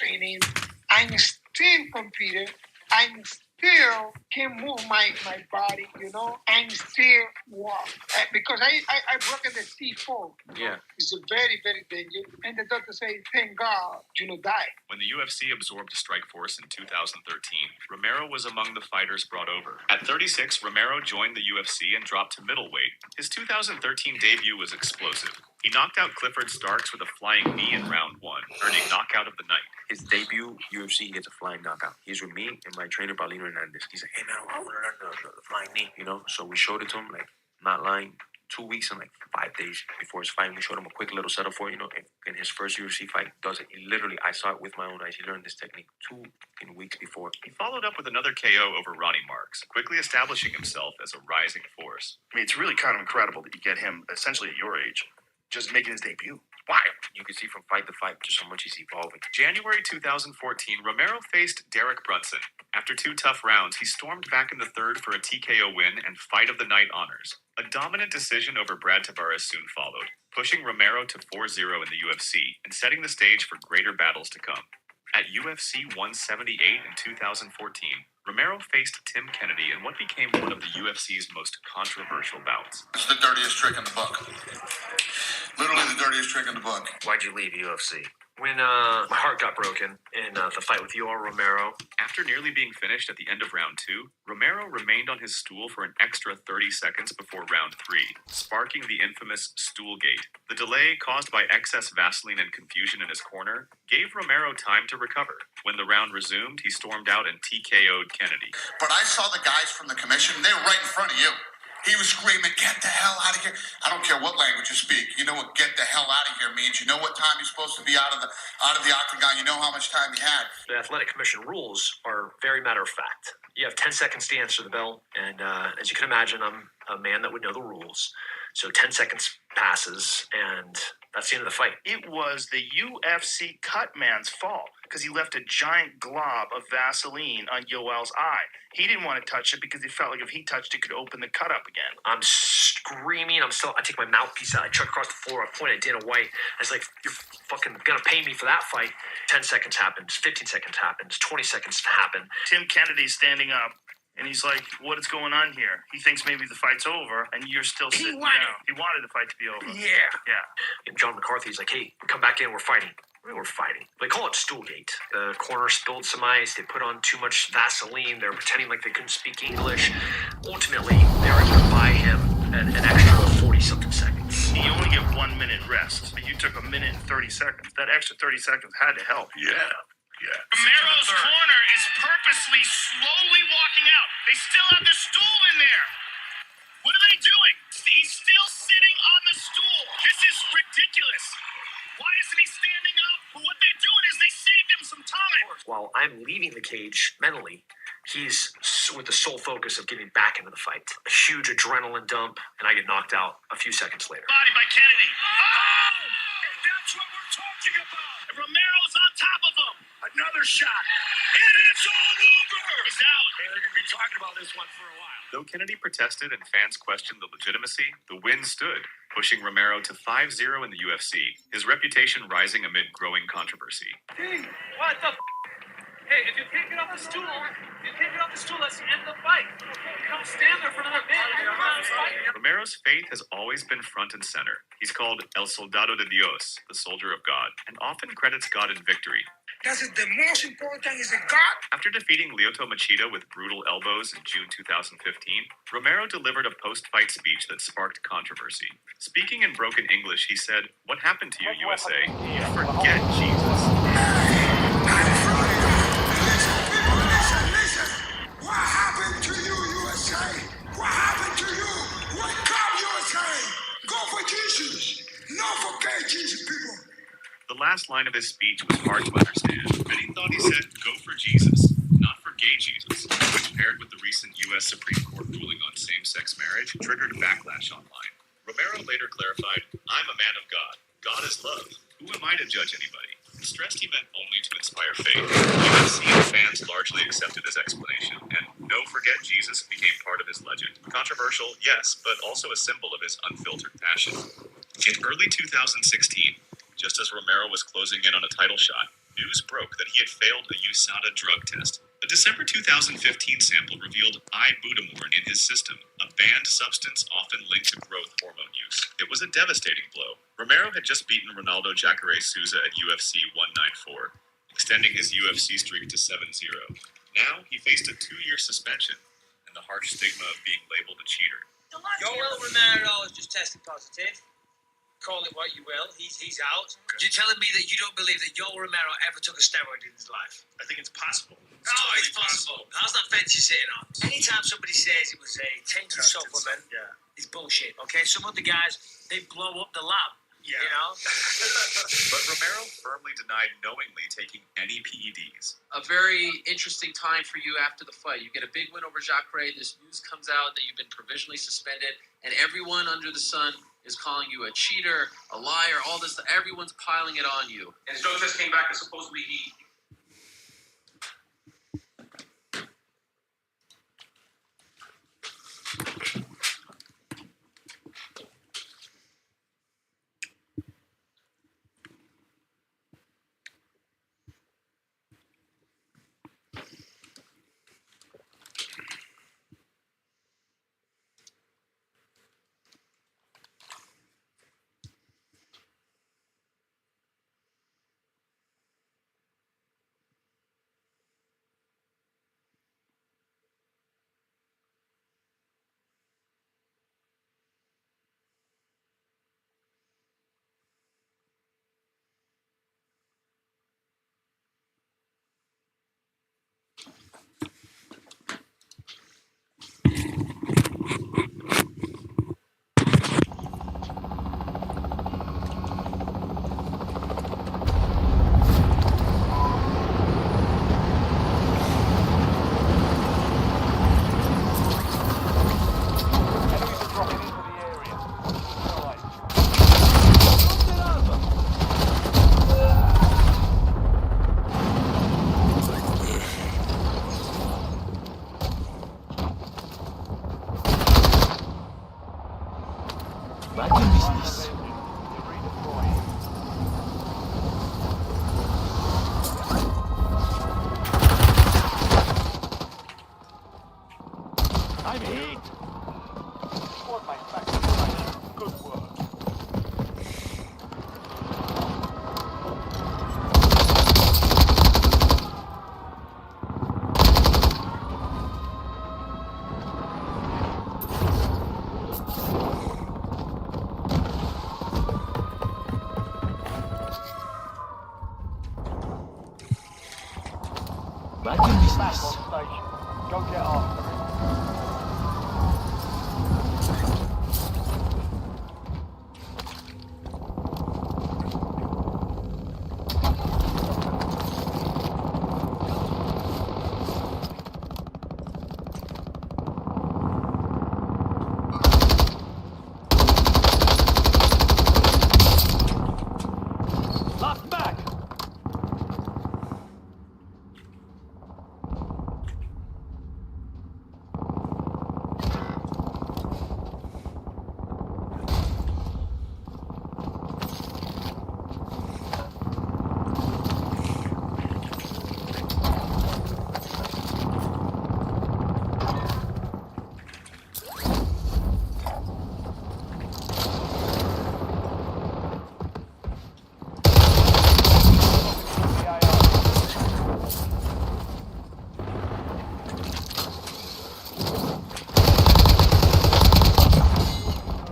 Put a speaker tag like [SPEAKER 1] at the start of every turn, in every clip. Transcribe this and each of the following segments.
[SPEAKER 1] training. I'm still competing. I'm still can move my body, and still walk. Because I broke the C4.
[SPEAKER 2] Yeah.
[SPEAKER 1] It's a very, very dangerous. And the doctor say, thank God, die.
[SPEAKER 3] When the UFC absorbed Strikeforce in 2013, Romero was among the fighters brought over. At 36, Romero joined the UFC and dropped to middleweight. His 2013 debut was explosive. He knocked out Clifford Starks with a flying knee in round 1, earning knockout of the night.
[SPEAKER 2] His debut UFC, he gets a flying knockout. He's with me and my trainer, Paulino Hernandez. He's like, hey, man, I want to learn the flying knee, So we showed it to him, not lying, 2 weeks and 5 days before his fight. We showed him a quick little setup for it, in his first UFC fight, does it. He literally, I saw it with my own eyes. He learned this technique 2 weeks before.
[SPEAKER 3] He followed up with another KO over Ronnie Marks, quickly establishing himself as a rising force.
[SPEAKER 4] I mean, it's really kind of incredible that you get him, essentially at your age, just making his debut. Wild.
[SPEAKER 2] You can see from fight to fight just how much he's evolving.
[SPEAKER 3] January 2014, Romero faced Derek Brunson. After 2 tough rounds, he stormed back in the third for a TKO win and Fight of the Night honors. A dominant decision over Brad Tavares soon followed, pushing Romero to 4-0 in the UFC and setting the stage for greater battles to come. At UFC 178 in 2014, Romero faced Tim Kennedy in what became one of the UFC's most controversial bouts.
[SPEAKER 5] It's the dirtiest trick in the book. Literally the dirtiest trick in the book.
[SPEAKER 6] Why'd you leave UFC? When my heart got broken in the fight with Yoel Romero.
[SPEAKER 3] After nearly being finished at the end of round 2, Romero remained on his stool for an extra 30 seconds before round 3, sparking the infamous stool gate. The delay, caused by excess Vaseline and confusion in his corner, gave Romero time to recover. When the round resumed, he stormed out and TKO'd Kennedy.
[SPEAKER 5] But I saw the guys from the commission, they were right in front of you. He was screaming, get the hell out of here. I don't care what language you speak. You know what get the hell out of here means. You know what time you're supposed to be out of the octagon. You know how much time you had.
[SPEAKER 6] The Athletic Commission rules are very matter of fact. You have 10 seconds to answer the bell. And as you can imagine, I'm a man that would know the rules. So 10 seconds passes, and that's the end of the fight.
[SPEAKER 4] It was the UFC cut man's fault because he left a giant glob of Vaseline on Yoel's eye. He didn't want to touch it because he felt like if he touched it, could open the cut up again.
[SPEAKER 6] I'm screaming. I take my mouthpiece out. I chuck across the floor. I point at Dana White. I was like, you're fucking going to pay me for that fight. 10 seconds happens. 15 seconds happens. 20 seconds happen.
[SPEAKER 4] Tim Kennedy's standing up. And he's like, what is going on here? He thinks maybe the fight's over, and you're still sitting down. He wanted the fight to be over.
[SPEAKER 6] Yeah.
[SPEAKER 4] Yeah.
[SPEAKER 6] And John McCarthy's like, hey, come back in. We're fighting. We're fighting. They call it Stoolgate. The corner spilled some ice. They put on too much Vaseline. They were pretending like they couldn't speak English. Ultimately, they were able to buy him an extra 40-something seconds.
[SPEAKER 4] You only get 1 minute rest, but you took 1 minute and 30 seconds. That extra 30 seconds had to help.
[SPEAKER 5] Yeah.
[SPEAKER 4] Romero's corner is purposely slowly walking out. They still have the stool in there. What are they doing? He's still sitting on the stool. This is ridiculous. Why isn't he standing up? But what they're doing is they saved him some time.
[SPEAKER 6] While I'm leaving the cage mentally, he's with the sole focus of getting back into the fight. A huge adrenaline dump, and I get knocked out a few seconds later.
[SPEAKER 4] Body by Kennedy. Oh! And that's what we're talking about. And Romero's on top of him. Another shot. And it's all over. He's out. They're going to be talking about this one for a while.
[SPEAKER 3] Though Kennedy protested and fans questioned the legitimacy, the win stood, pushing Romero to 5-0 in the UFC, his reputation rising amid growing controversy.
[SPEAKER 7] Hey, what the Hey, if you can't get off the stool, that's the end of the fight. Don't stand there for another minute.
[SPEAKER 3] Romero's faith has always been front and center. He's called El Soldado de Dios, the soldier of God, and often credits God in victory.
[SPEAKER 1] That's the most important thing is that God.
[SPEAKER 3] After defeating Lyoto Machida with brutal elbows in June 2015, Romero delivered a post-fight speech that sparked controversy. Speaking in broken English, he said, "What happened to you, USA? You forget Jesus."
[SPEAKER 5] Listen. What happened to you, USA? What happened to you? Wake up, USA! Go for Jesus! Not for gay Jesus, people!
[SPEAKER 3] The last line of his speech was hard to understand, but he thought he said, "Go for Jesus, not for gay Jesus," which, paired with the recent U.S. Supreme Court ruling on same-sex marriage, triggered a backlash online. Romero later clarified, "I'm a man of God. God is love. Who am I to judge anybody?" He stressed he meant only to inspire faith. UFC and fans largely accepted his explanation, and "No Forget Jesus" became part of his legend. Controversial, yes, but also a symbol of his unfiltered passion. In early 2016, just as Romero was closing in on a title shot, news broke that he had failed a USADA drug test. A December 2015 sample revealed ibutamoren in his system, a banned substance often linked to growth hormone use. It was a devastating blow. Romero had just beaten Ronaldo Jacare Souza at UFC 194, extending his UFC streak to 7-0. Now he faced a 2-year suspension and the harsh stigma of being labeled a cheater.
[SPEAKER 8] Yoel Romero has just tested positive. Call it what you will. He's out. You're telling me that you don't believe that Yoel Romero ever took a steroid in his life?
[SPEAKER 7] I think it's possible.
[SPEAKER 8] It's possible. How's that fence you're sitting on? Anytime somebody says it was a tainted supplement, it's bullshit. Okay, some other guys, they blow up the lab.
[SPEAKER 7] Yeah.
[SPEAKER 8] You know?
[SPEAKER 3] But Romero firmly denied knowingly taking any PEDs.
[SPEAKER 9] A very interesting time for you after the fight. You get a big win over Jacare. This news comes out that you've been provisionally suspended, and everyone under the sun is calling you a cheater, a liar, all this. Everyone's piling it on you.
[SPEAKER 6] And his drug test came back and supposedly he...
[SPEAKER 10] Back in business. Go get after him. Lock back!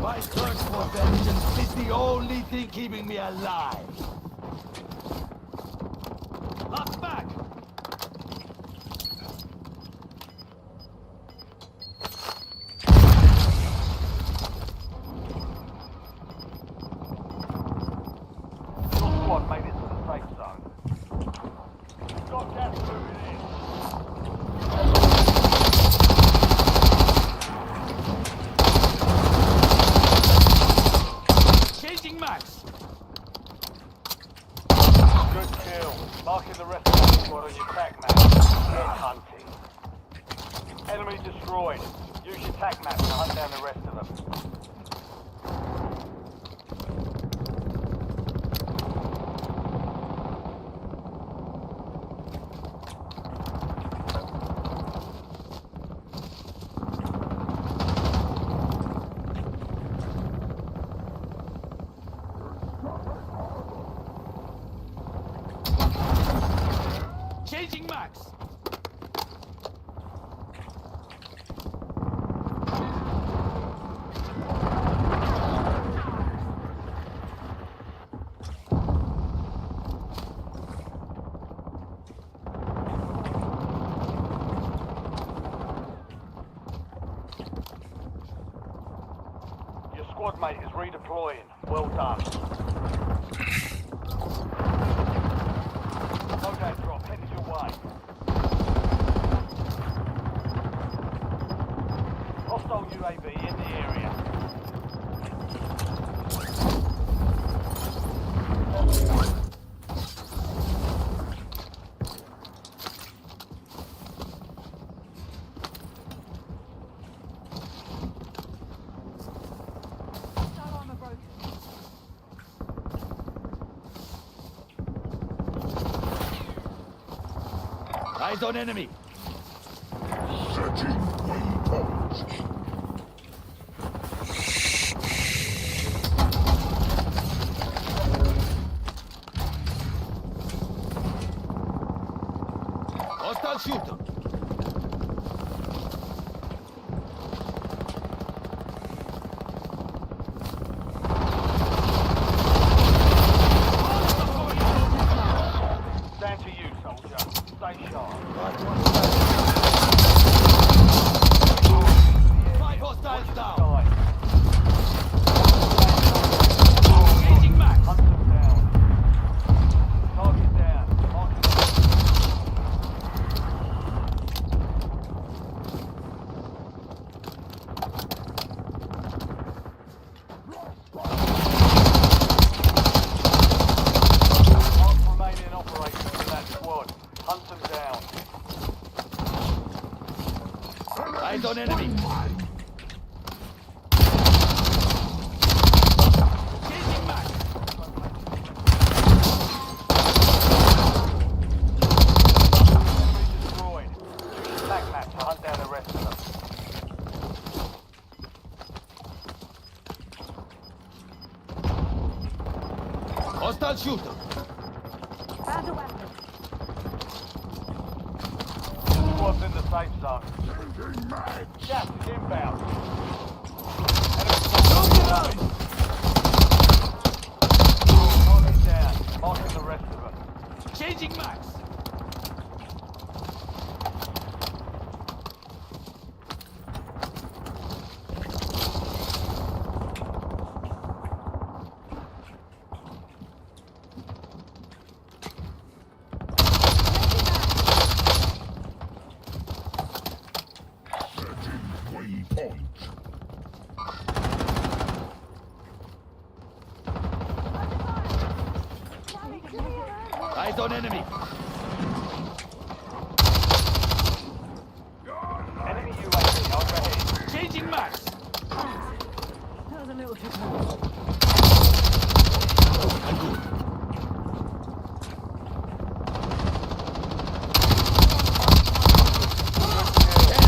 [SPEAKER 10] My search for vengeance is the only thing keeping me alive. Lock back! Your squad made it to the safe zone. Got gas moving in. Changing max. Good kill. Marking the rest of the squad on your track map. Get hunting. Enemy destroyed. Use your tac map to hunt down the rest of them. squad mate is redeploying. Well done. Loadout drop headed your way. Hostile UAV in the area.
[SPEAKER 11] Eyes on enemy.
[SPEAKER 12] Setting waypoint.
[SPEAKER 11] Hostile shooter.
[SPEAKER 10] Down to you, soldier. Stay sharp.
[SPEAKER 11] Five hostiles down.
[SPEAKER 10] Die.
[SPEAKER 11] Engaging max.
[SPEAKER 10] Hunt them down. Target down. Mark them. Mark remaining operators in that squad. Hunt them down.
[SPEAKER 11] Eyes on enemy. Engaging max.
[SPEAKER 10] Enemy destroyed. Use attack map to hunt down the rest of them.
[SPEAKER 11] Hostile shooter.
[SPEAKER 13] Found a weapon.
[SPEAKER 10] Squad's in the safe zone.
[SPEAKER 12] Changing mag.
[SPEAKER 10] Gas is inbound. Enemy squad incoming. Target down. Marking the rest of them.
[SPEAKER 11] Changing max.
[SPEAKER 12] Setting waypoint.
[SPEAKER 11] Eyes on enemy.
[SPEAKER 10] Enemy UAV overhead.
[SPEAKER 11] Changing max.
[SPEAKER 13] That was a little too close.
[SPEAKER 11] I'm good.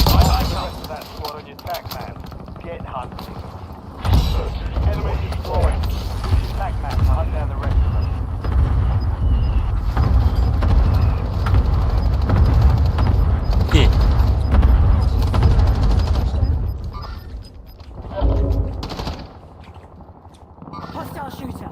[SPEAKER 10] The rest of that squad on your tac map. Get hunting. Enemy destroyed. Use your tac map to hunt down the rest of them.
[SPEAKER 13] Hostile shooter.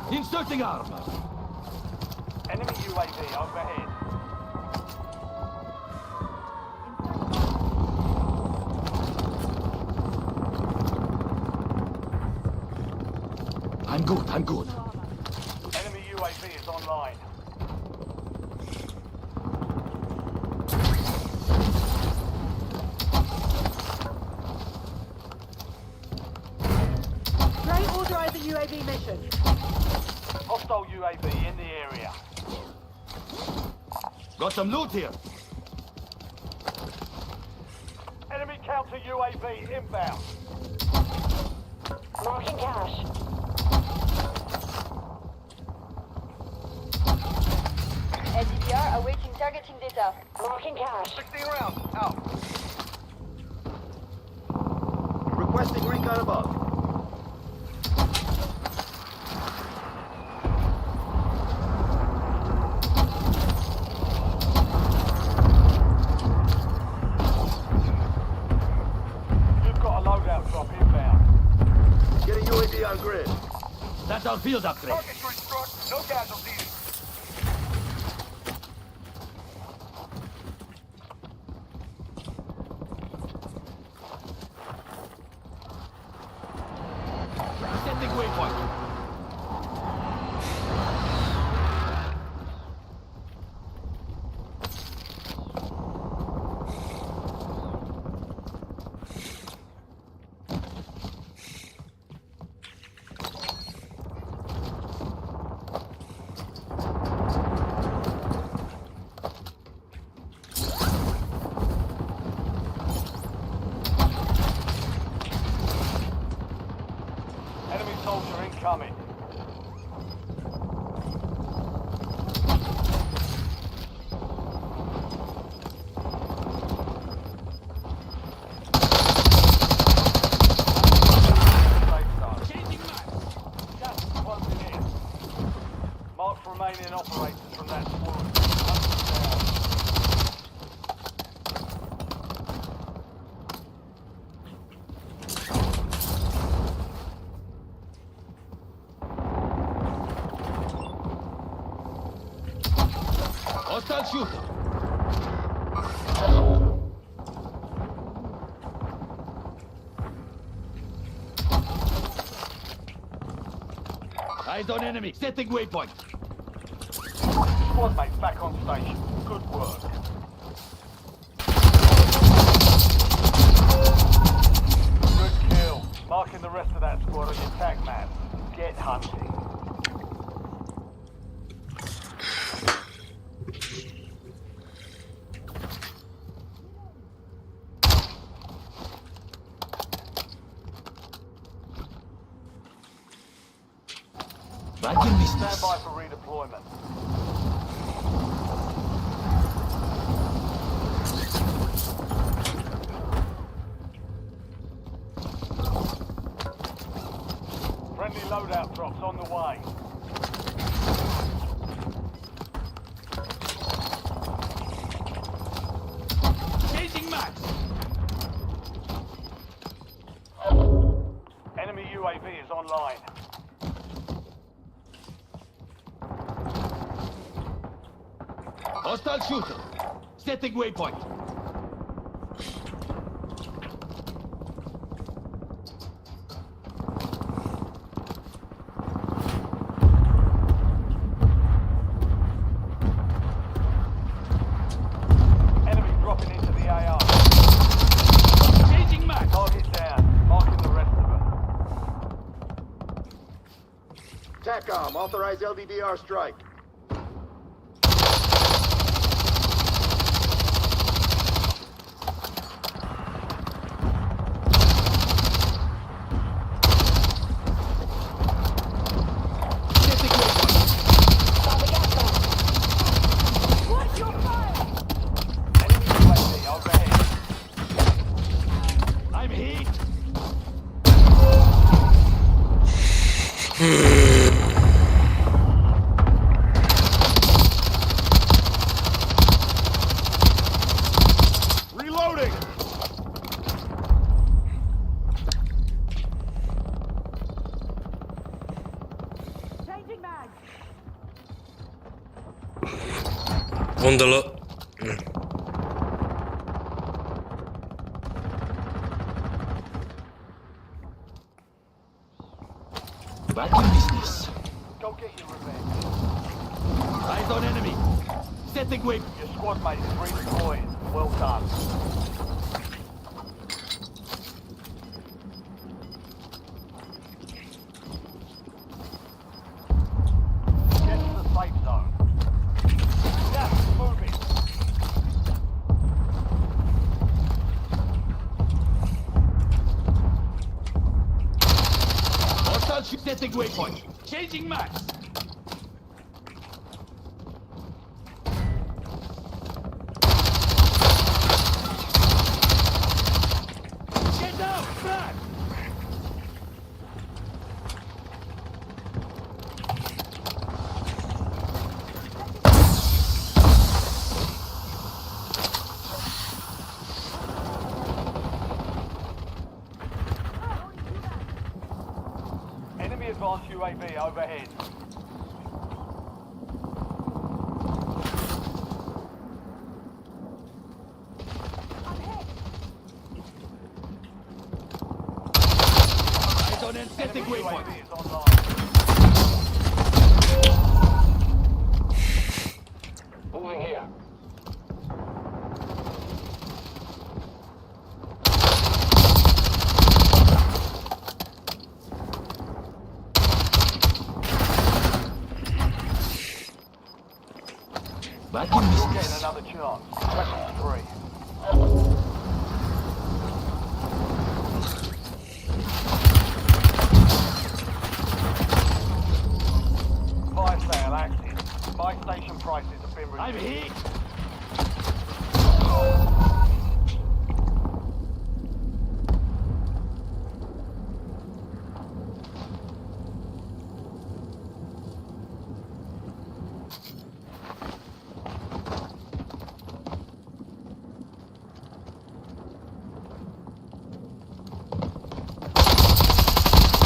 [SPEAKER 11] Inserting armor.
[SPEAKER 10] Enemy UAV overhead.
[SPEAKER 11] I'm good, I'm good.
[SPEAKER 10] Enemy UAV is online.
[SPEAKER 13] Gray authorized the UAV mission.
[SPEAKER 10] Hostile UAV in the area.
[SPEAKER 11] Got some loot here.
[SPEAKER 10] Enemy counter UAV inbound.
[SPEAKER 13] Marking cash.
[SPEAKER 14] SDR awaiting targeting data.
[SPEAKER 13] Marking cash.
[SPEAKER 10] 16 rounds. Out.
[SPEAKER 11] Requesting recon above.
[SPEAKER 10] You've got a loadout drop inbound.
[SPEAKER 11] Get a UAV on grid. That's our field upgrade.
[SPEAKER 10] Target's struck. No casualties.
[SPEAKER 11] Setting waypoint.
[SPEAKER 10] Enemy soldier incoming. Gas is closing in. Mark remaining operators from that squad.
[SPEAKER 11] Hostile shooter. Eyes on enemy. Setting waypoint.
[SPEAKER 10] Squad mates back on station. Good work. Good kill. Marking the rest of that squad on your tag map. Get hunting.
[SPEAKER 11] Back in business.
[SPEAKER 10] Stand by for redeployment. Friendly loadout drops on the way.
[SPEAKER 11] Changing max.
[SPEAKER 10] Enemy UAV is online.
[SPEAKER 11] Hostile shooter. Setting waypoint.
[SPEAKER 10] Enemy dropping into the AR.
[SPEAKER 11] Changing max.
[SPEAKER 10] Target down. Marking the rest of them.
[SPEAKER 11] TACOM, authorize LDDR strike. Setting waypoint.
[SPEAKER 13] Watch your fire!
[SPEAKER 10] Enemy UAV overhead.
[SPEAKER 11] I'm hit.
[SPEAKER 13] Changing mag.
[SPEAKER 15] On the lo...
[SPEAKER 11] Back in business.
[SPEAKER 10] Go get your revenge.
[SPEAKER 11] Eyes on enemy. Setting waypoint.
[SPEAKER 10] Your squad mate is redeployed. Well done. Get to the safe zone. Gas is moving.
[SPEAKER 11] Hostile ship setting waypoint. Changing max. Get down! Back!
[SPEAKER 10] Enemy advanced UAV overhead.
[SPEAKER 11] Eyes on end setting
[SPEAKER 10] Enemy
[SPEAKER 11] waypoint.
[SPEAKER 10] UAV is online. Moving here.
[SPEAKER 11] Back in
[SPEAKER 10] You're getting
[SPEAKER 11] business.
[SPEAKER 10] another chance. Question 3. Fire sale active. Buy station prices have been reduced.
[SPEAKER 11] I'm hit.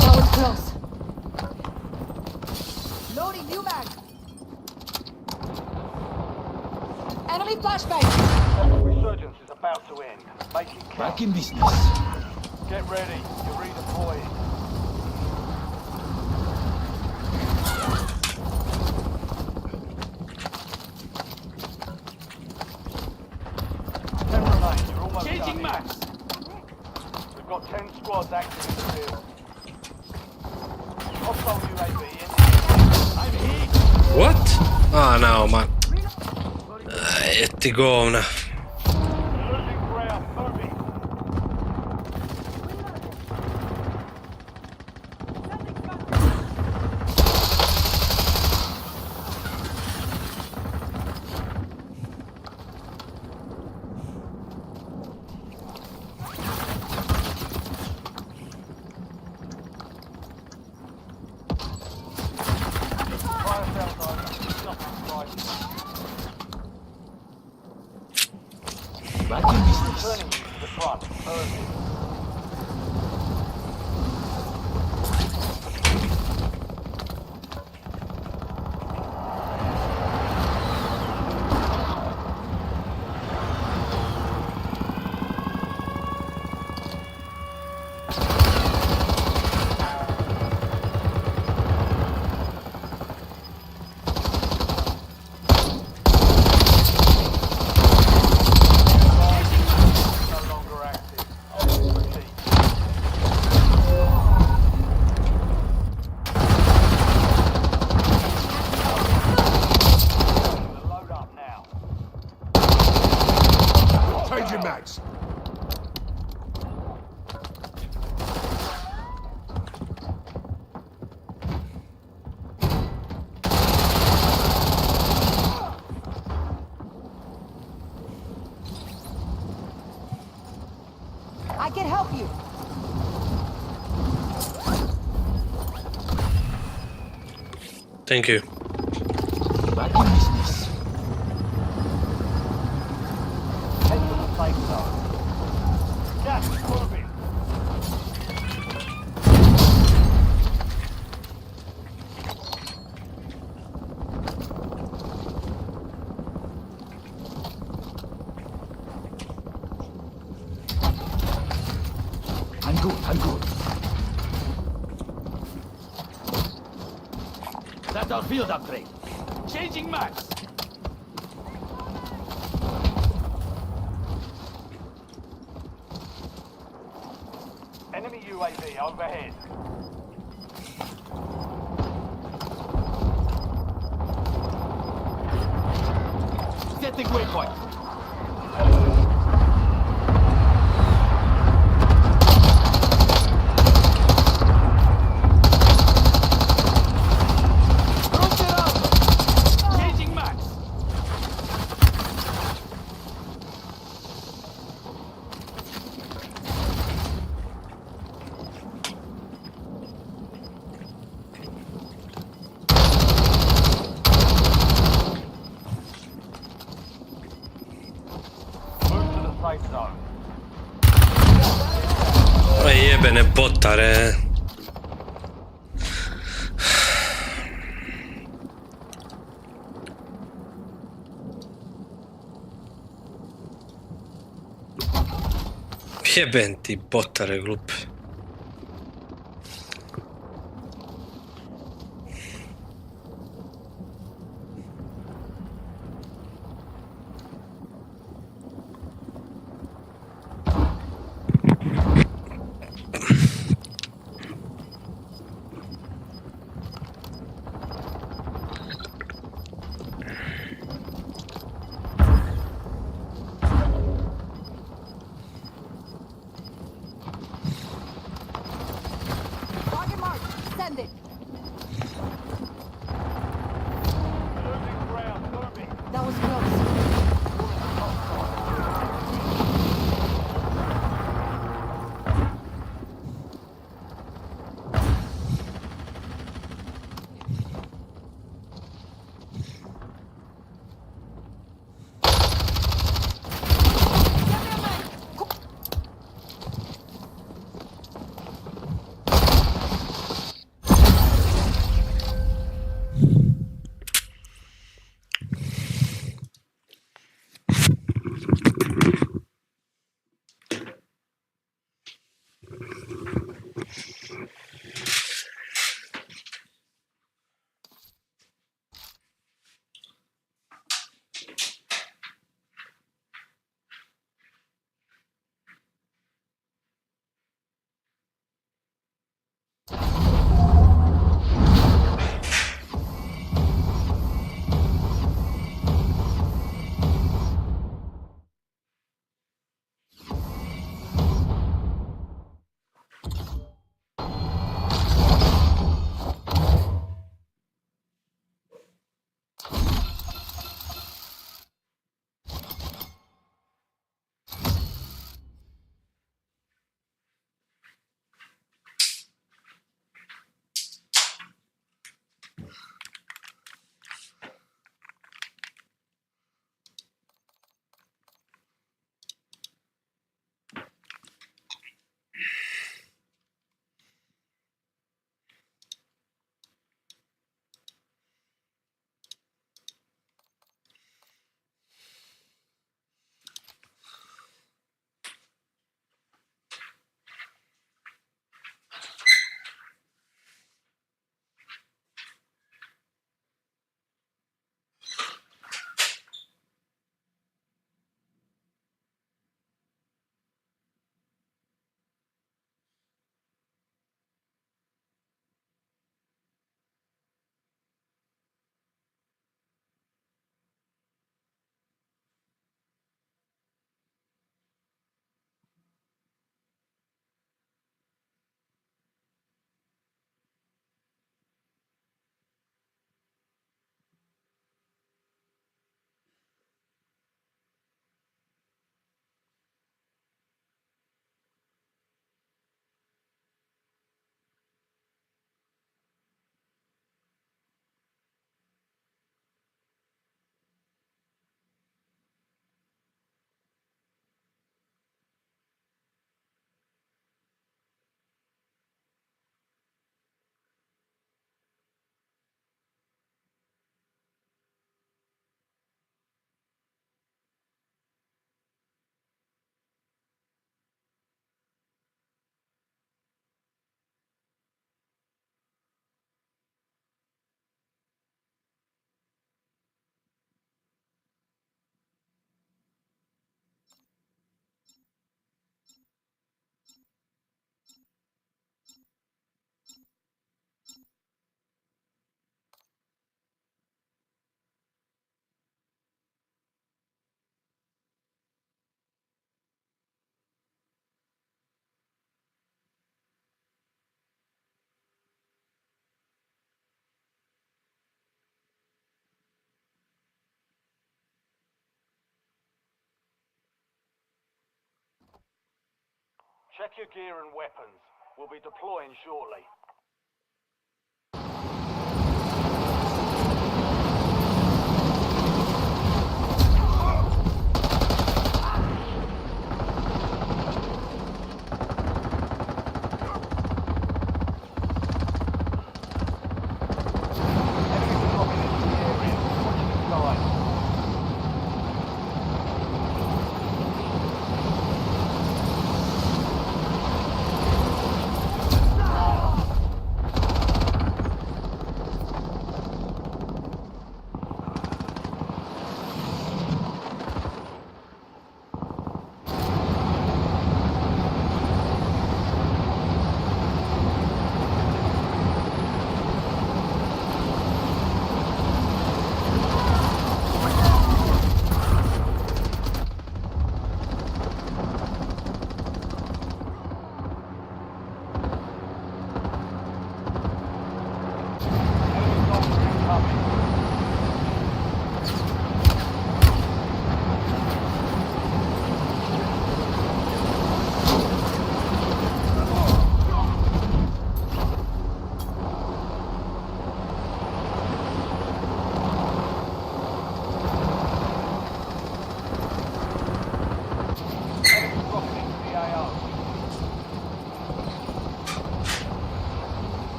[SPEAKER 13] That was close. Loading new mag. Enemy flashbang.
[SPEAKER 10] Resurgence is about to end. Make it count.
[SPEAKER 11] Back in business.
[SPEAKER 10] Get ready. You're redeploying. Ten remain. You're almost
[SPEAKER 11] Changing
[SPEAKER 10] done.
[SPEAKER 11] max.
[SPEAKER 10] We've got 10 squads active in the field. Hostile UAV in.
[SPEAKER 11] I'm hit.
[SPEAKER 15] What? Ah, no, man. Etti govna.
[SPEAKER 10] Losing ground. Moving. Fire sale zone. Nothing prices.
[SPEAKER 11] Back in business.
[SPEAKER 10] Turning you to the front. Early. No longer active. Proceed. The load up now.
[SPEAKER 12] Changing mags.
[SPEAKER 13] I can help you.
[SPEAKER 15] Thank you.
[SPEAKER 11] Back in business.
[SPEAKER 10] Head to the safe zone. Gas is moving. got our field upgrade. Changing max. Enemy UAV overhead. Setting waypoint.
[SPEAKER 15] Ai jebene bottare. Jebenti bottare glup.
[SPEAKER 10] Check your gear and weapons. We'll be deploying shortly.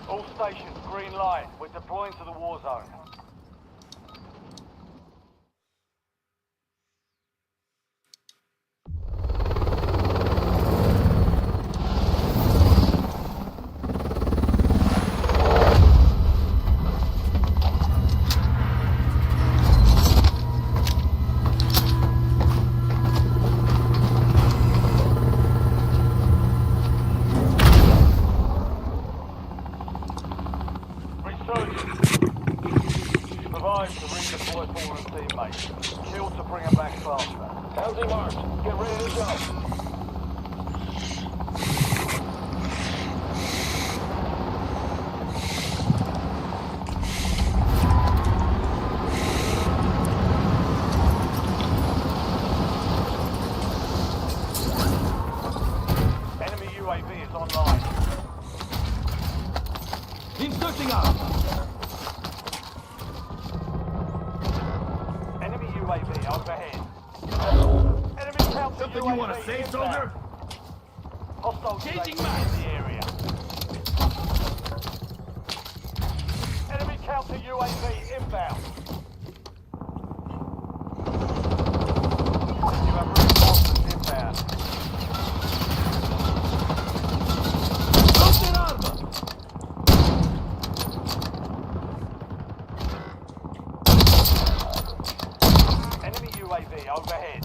[SPEAKER 10] All stations, green light. We're deploying to the war zone. Resurgence. Survive to redeploy fallen teammates. Kill to bring them back faster. Bounty marked. Get ready to go. Enemy UAV is online.
[SPEAKER 11] Inserting up!
[SPEAKER 10] Enemy UAV overhead. Enemy counter
[SPEAKER 11] Something
[SPEAKER 10] UAV
[SPEAKER 11] you want to say,
[SPEAKER 10] inbound.
[SPEAKER 11] soldier?
[SPEAKER 10] Hostile
[SPEAKER 11] Changing
[SPEAKER 10] UAV
[SPEAKER 11] mags.
[SPEAKER 10] in the area. Enemy counter UAV inbound. You have reinforcements inbound.
[SPEAKER 11] Counter armor!
[SPEAKER 10] Enemy UAV overhead.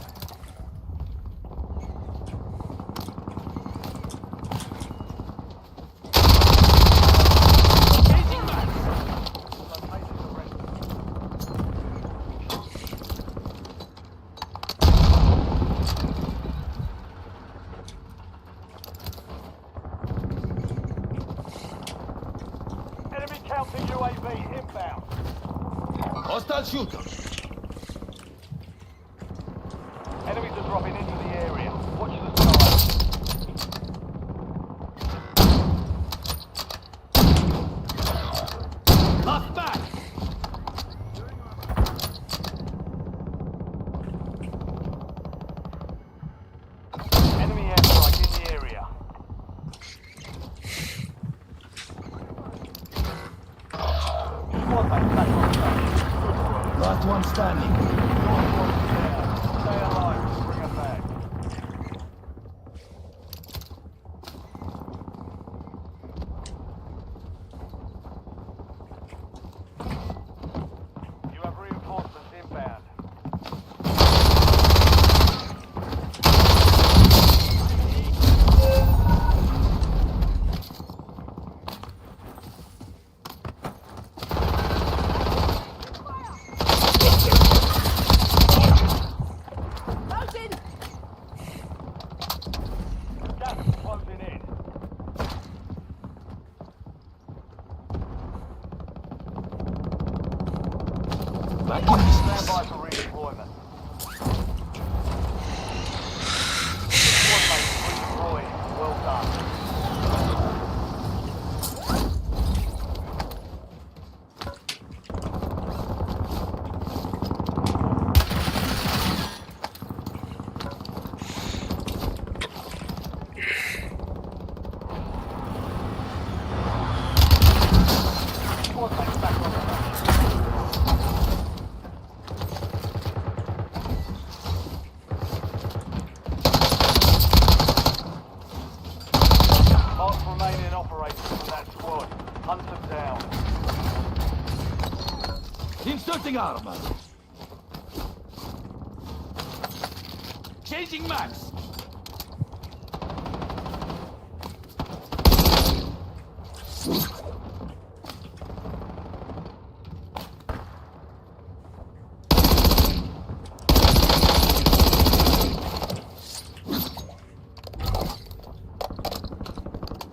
[SPEAKER 11] Changing mags!
[SPEAKER 10] Located the rest. Enemy counter UAV inbound.
[SPEAKER 11] Hostile shooter!
[SPEAKER 10] Enemies are dropping into the area. Watch the sky.
[SPEAKER 11] Off back!
[SPEAKER 10] Enemy airstrike in the area. Squad mate back on track.
[SPEAKER 11] Last one standing.
[SPEAKER 10] Your squad is down. Stay alive. Bring them back. You have reinforcements inbound.
[SPEAKER 11] Back in
[SPEAKER 10] Stand
[SPEAKER 11] business.
[SPEAKER 10] by for redeployment. Squad mates redeployed. Well done. Squad mates back on the run. Mark remaining operators from that squad. Hunt them down.
[SPEAKER 11] Inserting armor. Changing max.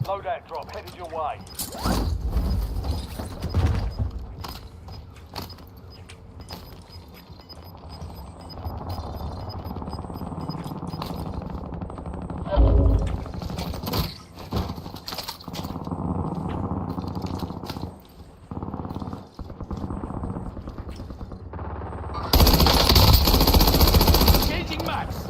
[SPEAKER 10] Loadout drop headed your way.
[SPEAKER 11] Changing max.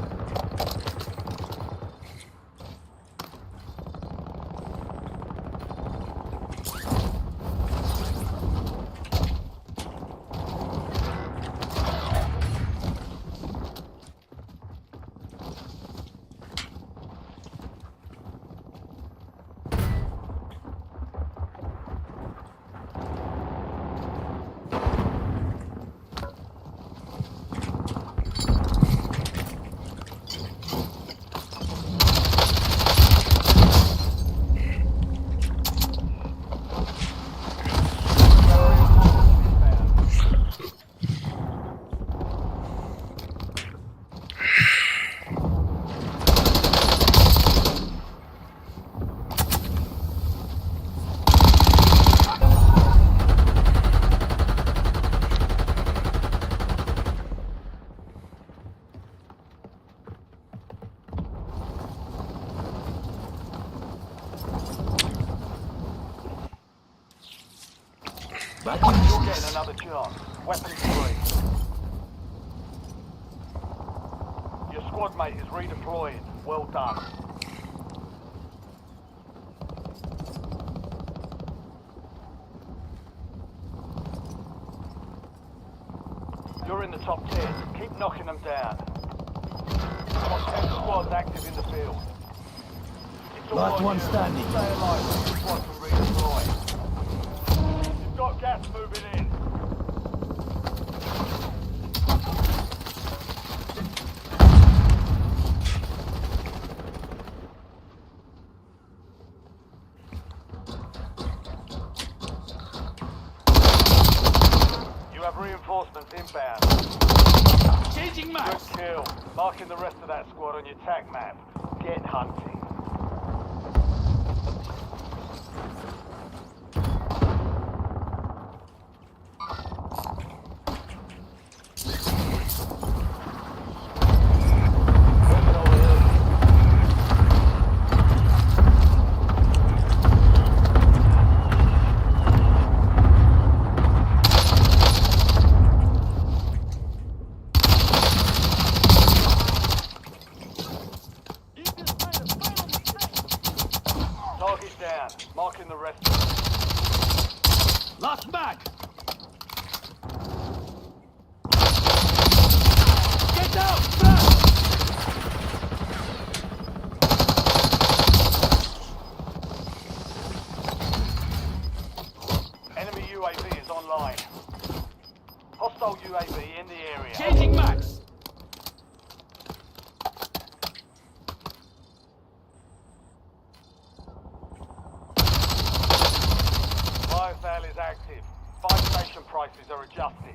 [SPEAKER 11] Back in
[SPEAKER 10] You're
[SPEAKER 11] business.
[SPEAKER 10] getting another chance. Weapons free. Your squad mate is redeployed. Well done. You're in the top 10. Keep knocking them down. You've got 10 squads active in the field. It's all
[SPEAKER 11] Last
[SPEAKER 10] on
[SPEAKER 11] one
[SPEAKER 10] you.
[SPEAKER 11] standing.
[SPEAKER 10] Stay alive so your squad can redeploy. You've got gas moving in. You have reinforcements inbound.
[SPEAKER 11] Changing
[SPEAKER 10] Good
[SPEAKER 11] max.
[SPEAKER 10] kill. Marking the rest of that squad on your tac map. Get hunting. Target down. Marking the rest.
[SPEAKER 11] Last mag. Get out. Fast.
[SPEAKER 10] Enemy UAV is online. Hostile UAV in the area.
[SPEAKER 11] Changing max.
[SPEAKER 10] Fire sale is active. Fire station prices are adjusted.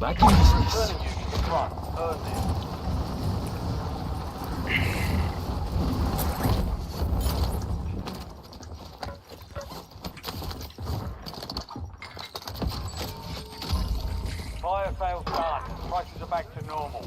[SPEAKER 11] Back in business.
[SPEAKER 10] Returning you to the front. Earn this. Fire fail's done. Prices are back to normal.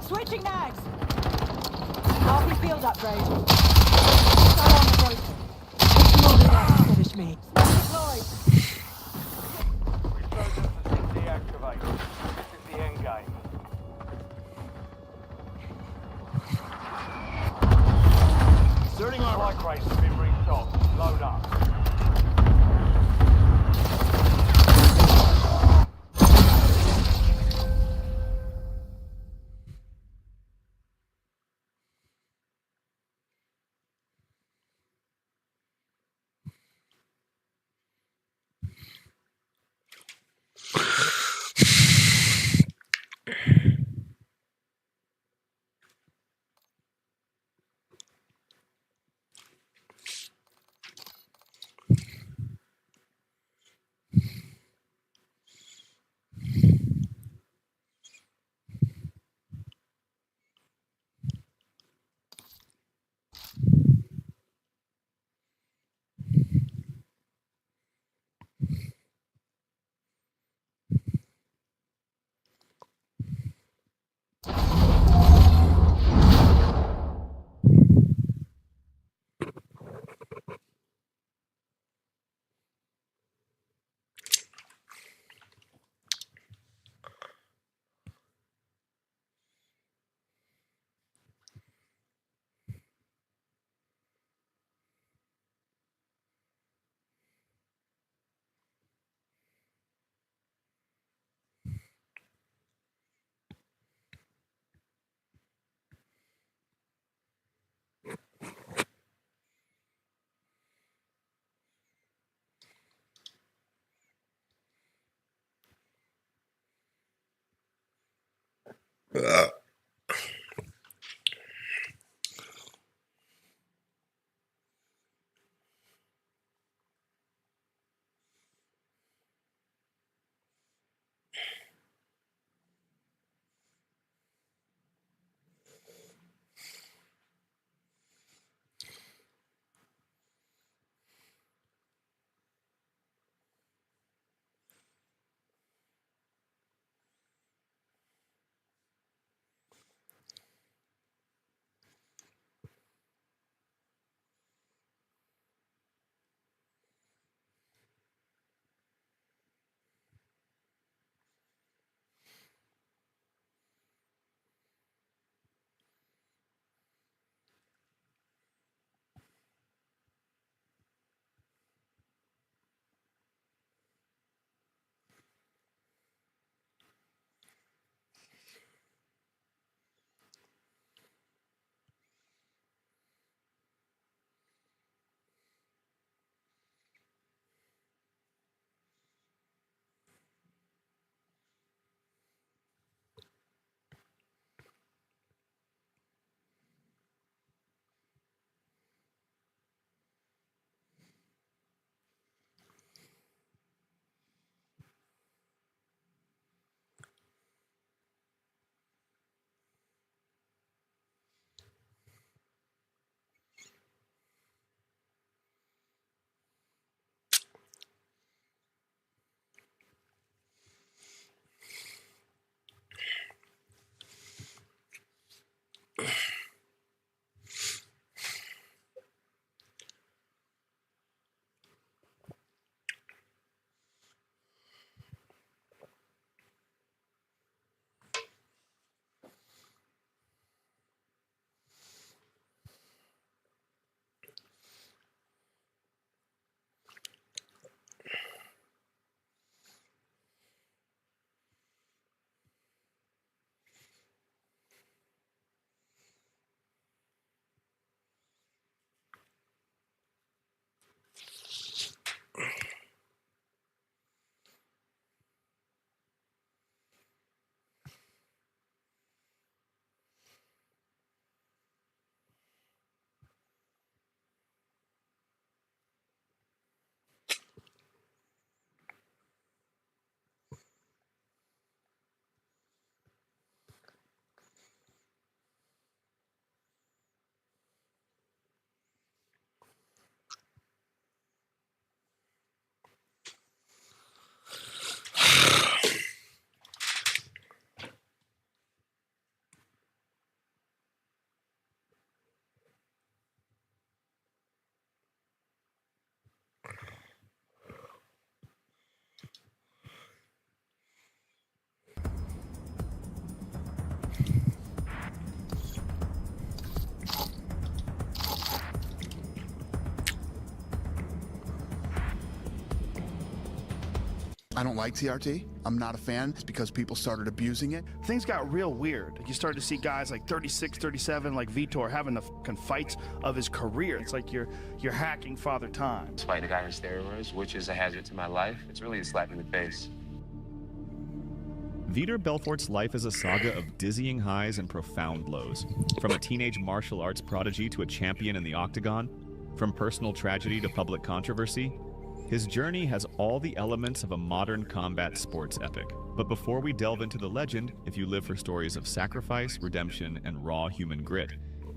[SPEAKER 13] Switching mags! RP field upgrade. Go on the road. More than that to finish me. Deployed.
[SPEAKER 10] Resurgence has been deactivated. This is the end game.
[SPEAKER 11] Starting our
[SPEAKER 10] Supply crates have been restocked. Load up.
[SPEAKER 16] I don't like TRT. I'm not a fan. It's because people started abusing it.
[SPEAKER 17] Things got real weird. You started to see guys like 36, 37, like Vitor, having the fucking fights of his career. It's like you're hacking Father Time.
[SPEAKER 18] Fighting a guy on steroids, which is a hazard to my life. It's really a slap in the face.
[SPEAKER 3] Vitor Belfort's life is a saga of dizzying highs and profound lows. From a teenage martial arts prodigy to a champion in the octagon, from personal tragedy to public controversy, his journey has all the elements of a modern combat sports epic. But before we delve into the legend, if you live for stories of sacrifice, redemption, and raw human grit,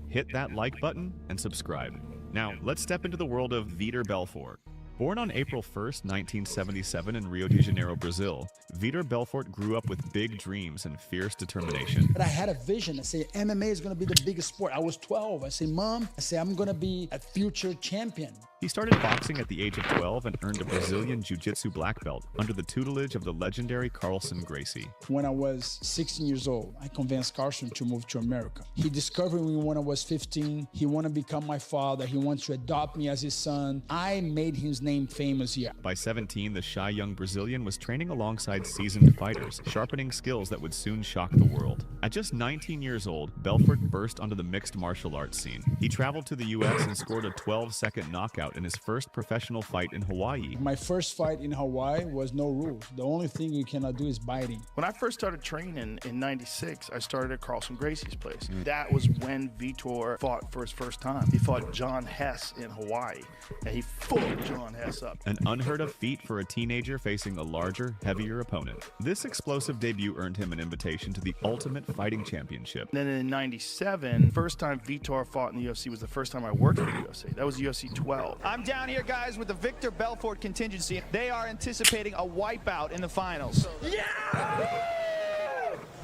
[SPEAKER 3] hit that like button and subscribe. Now, let's step into the world of Vitor Belfort. Born on April 1st, 1977 in Rio de Janeiro, Brazil, Vitor Belfort grew up with big dreams and fierce determination.
[SPEAKER 19] But I had a vision. I said, MMA is going to be the biggest sport. I was 12. I said, Mom, I'm going to be a future champion.
[SPEAKER 3] He started boxing at the age of 12 and earned a Brazilian Jiu-Jitsu black belt under the tutelage of the legendary Carlson Gracie.
[SPEAKER 19] When I was 16 years old, I convinced Carlson to move to America. He discovered me when I was 15. He wanted to become my father. He wanted to adopt me as his son. I made his name famous here.
[SPEAKER 3] By 17, the shy young Brazilian was training alongside seasoned fighters, sharpening skills that would soon shock the world. At just 19 years old, Belfort burst onto the mixed martial arts scene. He traveled to the U.S. and scored a 12-second knockout in his first professional fight in Hawaii.
[SPEAKER 19] My first fight in Hawaii was no rules. The only thing you cannot do is biting.
[SPEAKER 17] When I first started training in 96, I started at Carlson Gracie's place. That was when Vitor fought for his first time. He fought John Hess in Hawaii, and he fucked John Hess up.
[SPEAKER 3] An unheard of feat for a teenager facing a larger, heavier opponent. This explosive debut earned him an invitation to the Ultimate Fighting Championship.
[SPEAKER 17] Then in 97, first time Vitor fought in the UFC was the first time I worked for the UFC. That was UFC 12.
[SPEAKER 20] I'm down here, guys, with the Vitor Belfort contingency. They are anticipating a wipeout in the finals.
[SPEAKER 21] Yeah!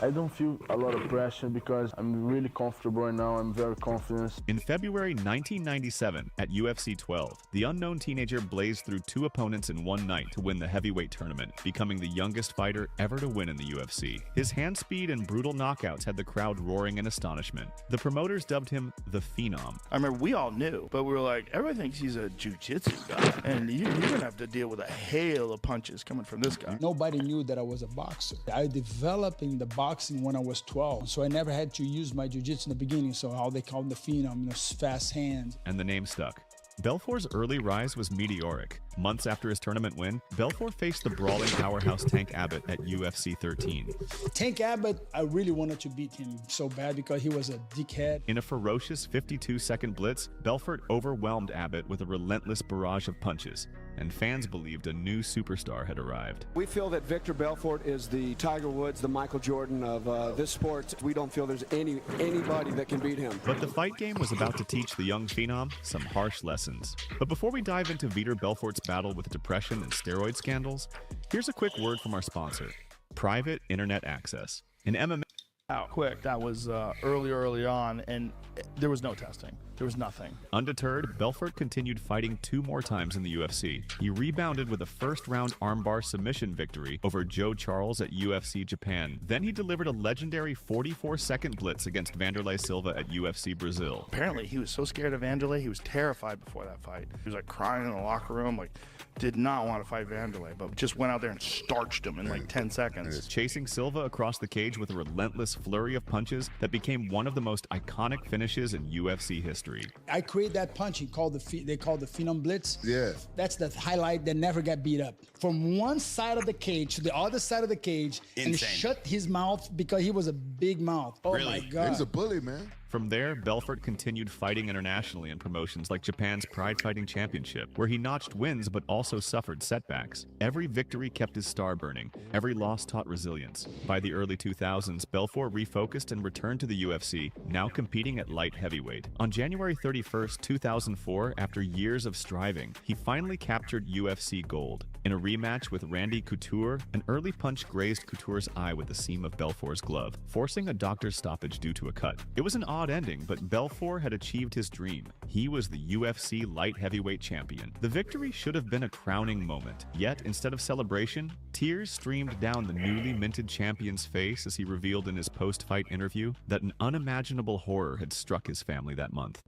[SPEAKER 21] I don't feel a lot of pressure because I'm really comfortable right now. I'm very confident.
[SPEAKER 3] In February 1997, at UFC 12, the unknown teenager blazed through two opponents in one night to win the heavyweight tournament, becoming the youngest fighter ever to win in the UFC. His hand speed and brutal knockouts had the crowd roaring in astonishment. The promoters dubbed him the Phenom.
[SPEAKER 17] I remember we all knew, but we were like, everybody thinks he's a jiu-jitsu guy, and you're going to have to deal with a hail of punches coming from this guy.
[SPEAKER 19] Nobody knew that I was a boxer. I developed in the boxing when I was 12, so I never had to use my jiu-jitsu in the beginning, so how they call the Phenom, fast hands.
[SPEAKER 3] And the name stuck. Belfort's early rise was meteoric. Months after his tournament win, Belfort faced the brawling powerhouse Tank Abbott at UFC 13.
[SPEAKER 19] Tank Abbott, I really wanted to beat him so bad because he was a dickhead.
[SPEAKER 3] In a ferocious 52-second blitz, Belfort overwhelmed Abbott with a relentless barrage of punches, and fans believed a new superstar had arrived.
[SPEAKER 22] We feel that Vitor Belfort is the Tiger Woods, the Michael Jordan of this sport. We don't feel there's anybody that can beat him.
[SPEAKER 3] But the fight game was about to teach the young phenom some harsh lessons. But before we dive into Vitor Belfort's battle with depression and steroid scandals, here's a quick word from our sponsor, Private Internet Access. In MMA,
[SPEAKER 17] out quick. That was early on, and there was no testing. There was nothing.
[SPEAKER 3] Undeterred, Belfort continued fighting 2 more times in the UFC. He rebounded with a first-round armbar submission victory over Joe Charles at UFC Japan. Then he delivered a legendary 44-second blitz against Vanderlei Silva at UFC Brazil.
[SPEAKER 17] Apparently, he was so scared of Vanderlei, he was terrified before that fight. He was like crying in the locker room, like did not want to fight Vanderlei, but just went out there and starched him in like 10 seconds.
[SPEAKER 3] Chasing Silva across the cage with a relentless flurry of punches that became one of the most iconic finishes in UFC history.
[SPEAKER 19] I created that punch they call the Phenom Blitz.
[SPEAKER 12] Yeah.
[SPEAKER 19] That's the highlight that never got beat up. From one side of the cage to the other side of the cage, and shut his mouth because he was a big mouth. Oh my God.
[SPEAKER 12] He was a bully, man.
[SPEAKER 3] From there, Belfort continued fighting internationally in promotions like Japan's Pride Fighting Championship, where he notched wins but also suffered setbacks. Every victory kept his star burning. Every loss taught resilience. By the early 2000s, Belfort refocused and returned to the UFC, now competing at light heavyweight. On January 31st, 2004, after years of striving, he finally captured UFC gold. In a rematch with Randy Couture, an early punch grazed Couture's eye with the seam of Belfort's glove, forcing a doctor's stoppage due to a cut. It was an odd ending, but Belfort had achieved his dream. He was the UFC light heavyweight champion. The victory should have been a crowning moment. Yet, instead of celebration, tears streamed down the newly minted champion's face as he revealed in his post-fight interview that an unimaginable horror had struck his family that month.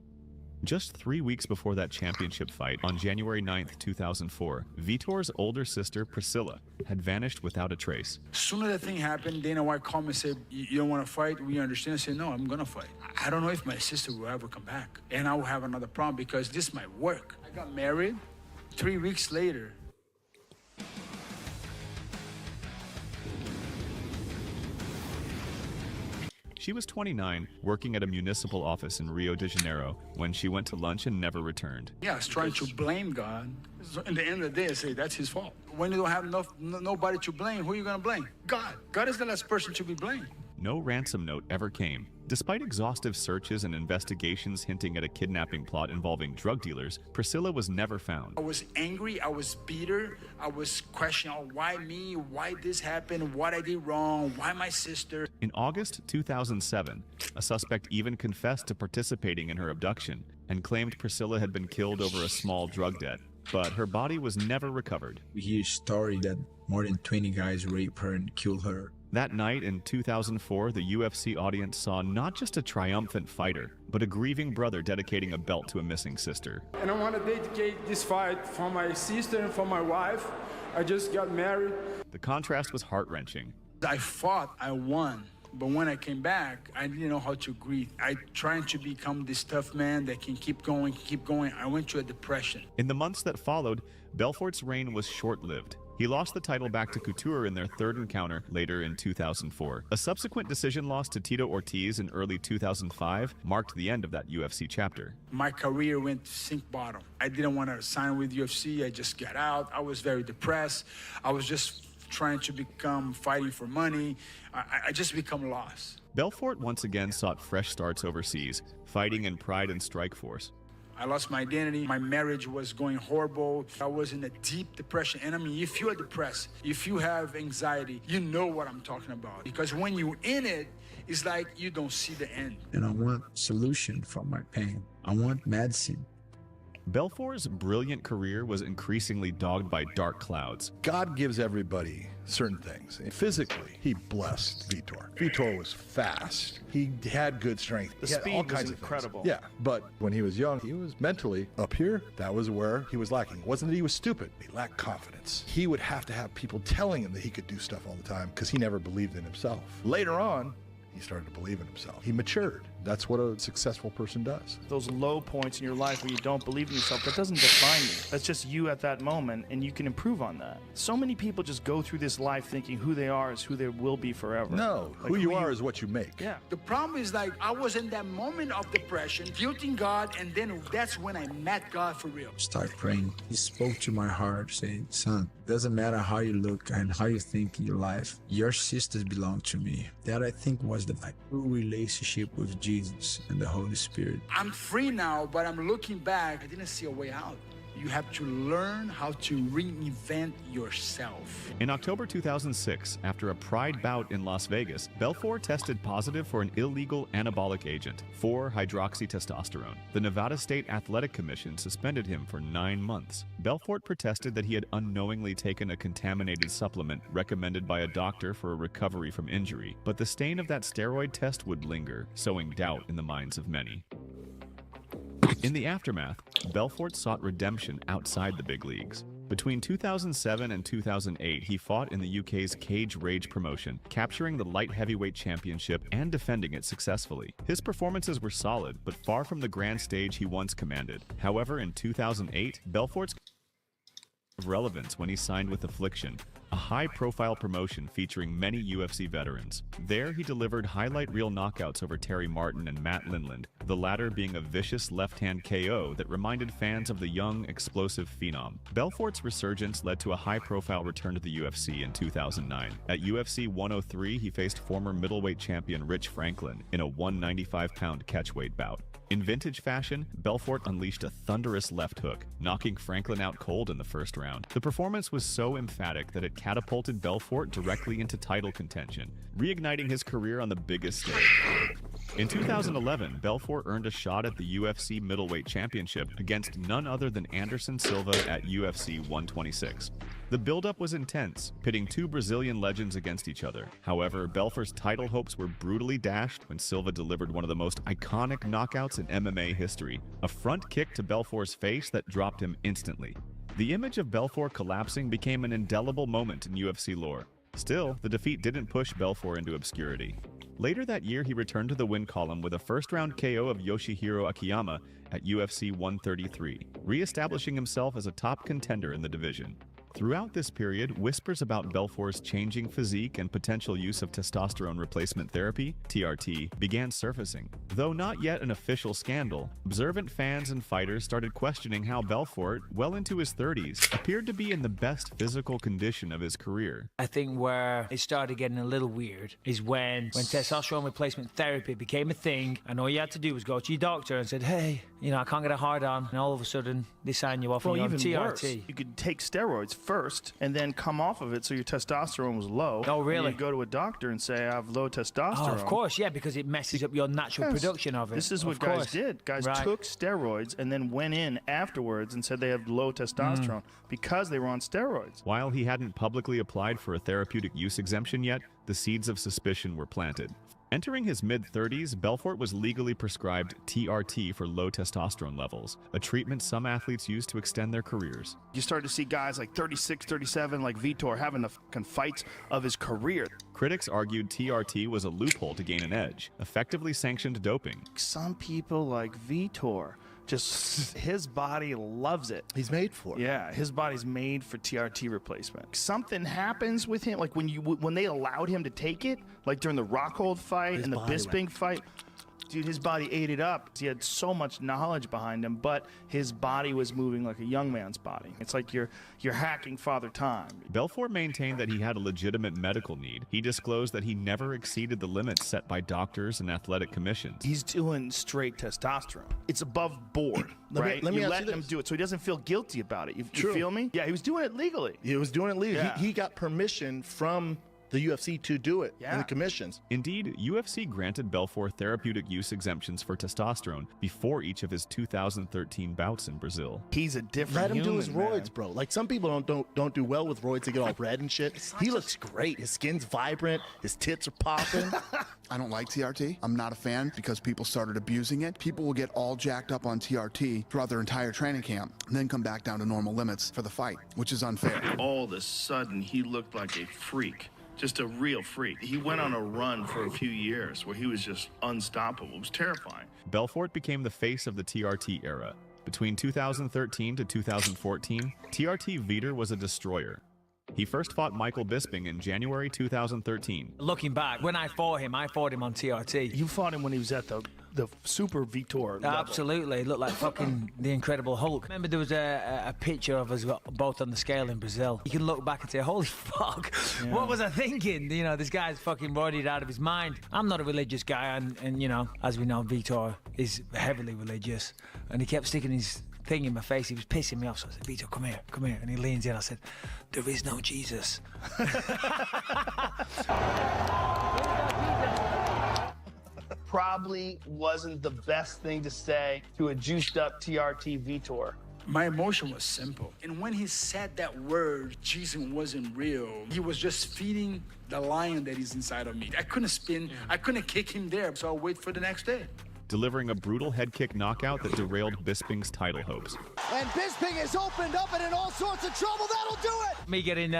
[SPEAKER 3] Just 3 weeks before that championship fight, on January 9th, 2004, Vitor's older sister, Priscilla, had vanished without a trace.
[SPEAKER 19] As soon as that thing happened, Dana White called me and said, you don't want to fight? We understand. I said, no, I'm going to fight. I don't know if my sister will ever come back. And I will have another problem because this is my work. I got married 3 weeks later.
[SPEAKER 3] She was 29, working at a municipal office in Rio de Janeiro, when she went to lunch and never returned.
[SPEAKER 19] Yeah, I was trying to blame God. So in the end of the day, I say, that's his fault. When you don't have nobody to blame, who are you going to blame? God. God is the last person to be blamed.
[SPEAKER 3] No ransom note ever came. Despite exhaustive searches and investigations hinting at a kidnapping plot involving drug dealers, Priscilla was never found.
[SPEAKER 19] I was angry, I was bitter, I was questioning, why me, why this happened, what I did wrong, why my sister.
[SPEAKER 3] In August 2007, a suspect even confessed to participating in her abduction and claimed Priscilla had been killed over a small drug debt, but her body was never recovered.
[SPEAKER 2] We hear a story that more than 20 guys raped her and killed her.
[SPEAKER 3] That night in 2004, the UFC audience saw not just a triumphant fighter, but a grieving brother dedicating a belt to a missing sister.
[SPEAKER 4] And I want to dedicate this fight for my sister and for my wife. I just got married.
[SPEAKER 3] The contrast was heart-wrenching.
[SPEAKER 19] I fought, I won. But when I came back, I didn't know how to grieve. I tried to become this tough man that can keep going, keep going. I went to a depression.
[SPEAKER 3] In the months that followed, Belfort's reign was short-lived. He lost the title back to Couture in their third encounter later in 2004. A subsequent decision loss to Tito Ortiz in early 2005 marked the end of that UFC chapter.
[SPEAKER 19] My career went sink bottom. I didn't want to sign with UFC. I just got out. I was very depressed. I was just trying to become fighting for money. I just become lost.
[SPEAKER 3] Belfort once again sought fresh starts overseas, fighting in Pride and Strikeforce.
[SPEAKER 19] I lost my identity. My marriage was going horrible. I was in a deep depression. And I mean, if you are depressed, if you have anxiety, you know what I'm talking about. Because when you're in it, it's like you don't see the end.
[SPEAKER 2] And I want solution for my pain. I want medicine.
[SPEAKER 3] Belfort's brilliant career was increasingly dogged by dark clouds.
[SPEAKER 17] God gives everybody certain things. Physically, he blessed Vitor. Vitor was fast. He had good strength.
[SPEAKER 20] The
[SPEAKER 17] He had
[SPEAKER 20] speed
[SPEAKER 17] all
[SPEAKER 20] was
[SPEAKER 17] kinds
[SPEAKER 20] incredible.
[SPEAKER 17] Of things. Yeah, but when he was young, he was mentally up here. That was where he was lacking. It wasn't that he was stupid. He lacked confidence. He would have to have people telling him that he could do stuff all the time because he never believed in himself. Later on, he started to believe in himself. He matured. That's what a successful person does.
[SPEAKER 20] Those low points in your life where you don't believe in yourself, that doesn't define you. That's just you at that moment, and you can improve on that. So many people just go through this life thinking who they are is who they will be forever.
[SPEAKER 17] No,
[SPEAKER 20] Like
[SPEAKER 17] who you are is what you make.
[SPEAKER 20] Yeah.
[SPEAKER 19] The problem is like I was in that moment of depression, guilting God, and then that's when I met God for real.
[SPEAKER 2] Start praying. He spoke to my heart saying, son, doesn't matter how you look and how you think in your life, your sisters belong to me. That I think was the true relationship with Jesus and the Holy Spirit.
[SPEAKER 19] I'm free now, but I'm looking back. I didn't see a way out. You have to learn how to reinvent yourself.
[SPEAKER 3] In October 2006, after a Pride bout in Las Vegas, Belfort tested positive for an illegal anabolic agent, 4-hydroxytestosterone. The Nevada State Athletic Commission suspended him for 9 months. Belfort protested that he had unknowingly taken a contaminated supplement recommended by a doctor for a recovery from injury, but the stain of that steroid test would linger, sowing doubt in the minds of many. In the aftermath, Belfort sought redemption outside the big leagues. Between 2007 and 2008, he fought in the UK's Cage Rage promotion, capturing the light heavyweight championship and defending it successfully. His performances were solid, but far from the grand stage he once commanded. However, in 2008, Belfort's relevance when he signed with Affliction, a high-profile promotion featuring many UFC veterans. There, he delivered highlight reel knockouts over Terry Martin and Matt Lindland, the latter being a vicious left-hand KO that reminded fans of the young, explosive phenom. Belfort's resurgence led to a high-profile return to the UFC in 2009. At UFC 103, he faced former middleweight champion Rich Franklin in a 195-pound catchweight bout. In vintage fashion, Belfort unleashed a thunderous left hook, knocking Franklin out cold in the first round. The performance was so emphatic that it catapulted Belfort directly into title contention, reigniting his career on the biggest stage. In 2011, Belfort earned a shot at the UFC middleweight championship against none other than Anderson Silva at UFC 126. The build-up was intense, pitting two Brazilian legends against each other. However, Belfort's title hopes were brutally dashed when Silva delivered one of the most iconic knockouts in MMA history, a front kick to Belfort's face that dropped him instantly. The image of Belfort collapsing became an indelible moment in UFC lore. Still, the defeat didn't push Belfort into obscurity. Later that year, he returned to the win column with a first-round KO of Yoshihiro Akiyama at UFC 133, re-establishing himself as a top contender in the division. Throughout this period, whispers about Belfort's changing physique and potential use of testosterone replacement therapy, TRT, began surfacing. Though not yet an official scandal, observant fans and fighters started questioning how Belfort, well into his 30s, appeared to be in the best physical condition of his career.
[SPEAKER 1] I think where it started getting a little weird is when testosterone replacement therapy became a thing, and all you had to do was go to your doctor and said, hey, you know, I can't get a hard on, and all of a sudden they sign you off and you're on TRT.
[SPEAKER 20] Worse, you could take steroids first and then come off of it so your testosterone was low.
[SPEAKER 1] Oh, really?
[SPEAKER 20] You go to a doctor and say, I have low testosterone.
[SPEAKER 1] Oh, of course, yeah, because it messes up your natural production of it.
[SPEAKER 20] This is what guys did. Guys took steroids and then went in afterwards and said they have low testosterone because they were on steroids.
[SPEAKER 3] While he hadn't publicly applied for a therapeutic use exemption yet, the seeds of suspicion were planted. Entering his mid-30s, Belfort was legally prescribed TRT for low testosterone levels, a treatment some athletes use to extend their careers.
[SPEAKER 20] You start to see guys like 36, 37, like Vitor, having the fucking fights of his career.
[SPEAKER 3] Critics argued TRT was a loophole to gain an edge, effectively sanctioned doping.
[SPEAKER 20] Some people like Vitor, just his body loves it.
[SPEAKER 17] He's made for it.
[SPEAKER 20] Yeah, his body's made for TRT replacement. Something happens with him, like when they allowed him to take it, like during the Rockhold fight and the Bisping fight. Dude, his body ate it up. He had so much knowledge behind him, but his body was moving like a young man's body. It's like you're hacking Father Time.
[SPEAKER 3] Belfort maintained that he had a legitimate medical need. He disclosed that he never exceeded the limits set by doctors and athletic commissions.
[SPEAKER 20] He's doing straight testosterone. It's above board, right?
[SPEAKER 17] Let me
[SPEAKER 20] you
[SPEAKER 17] ask
[SPEAKER 20] let
[SPEAKER 17] you
[SPEAKER 20] him
[SPEAKER 17] this.
[SPEAKER 20] do it so he doesn't feel guilty about it. You
[SPEAKER 17] True.
[SPEAKER 20] feel me? Yeah, he was doing it legally.
[SPEAKER 17] He was doing it legally.
[SPEAKER 20] Yeah.
[SPEAKER 17] He got permission from the UFC to do it in the commissions.
[SPEAKER 3] Indeed, UFC granted Belfort therapeutic use exemptions for testosterone before each of his 2013 bouts in Brazil.
[SPEAKER 20] He's a different
[SPEAKER 17] Let him do his
[SPEAKER 20] human,
[SPEAKER 17] roids,
[SPEAKER 20] man.
[SPEAKER 17] bro. Like some people don't do well with roids. They get all red and shit. He looks great. His skin's vibrant. His tits are popping.
[SPEAKER 16] I don't like TRT. I'm not a fan because people started abusing it. People will get all jacked up on TRT throughout their entire training camp and then come back down to normal limits for the fight, which is unfair.
[SPEAKER 20] All of a sudden, he looked like a freak. Just a real freak. He went on a run for a few years where he was just unstoppable. It was terrifying.
[SPEAKER 3] Belfort became the face of the TRT era. Between 2013 to 2014, TRT Vitor was a destroyer. He first fought Michael Bisping in January 2013.
[SPEAKER 1] Looking back, when I fought him on TRT.
[SPEAKER 20] You fought him when he was at the super Vitor level.
[SPEAKER 1] Absolutely. It looked like fucking the Incredible Hulk. Remember there was a picture of us both on the scale in Brazil. You can look back and say, holy fuck, what was I thinking? You know, this guy's fucking roided out of his mind. I'm not a religious guy, and you know, as we know, Vitor is heavily religious. And he kept sticking his thing in my face. He was pissing me off. So I said, Vitor, come here. And he leans in. I said, there is no Jesus.
[SPEAKER 21] Probably wasn't the best thing to say to a juiced up TRT Vitor.
[SPEAKER 19] My emotion was simple. And when he said that word, Jesus wasn't real, he was just feeding the lion that is inside of me. I couldn't spin, I couldn't kick him there, so I'll wait for the next day.
[SPEAKER 3] Delivering a brutal head kick knockout that derailed Bisping's title hopes.
[SPEAKER 5] And Bisping is opened up and in all sorts of trouble. That'll do it.
[SPEAKER 1] Me getting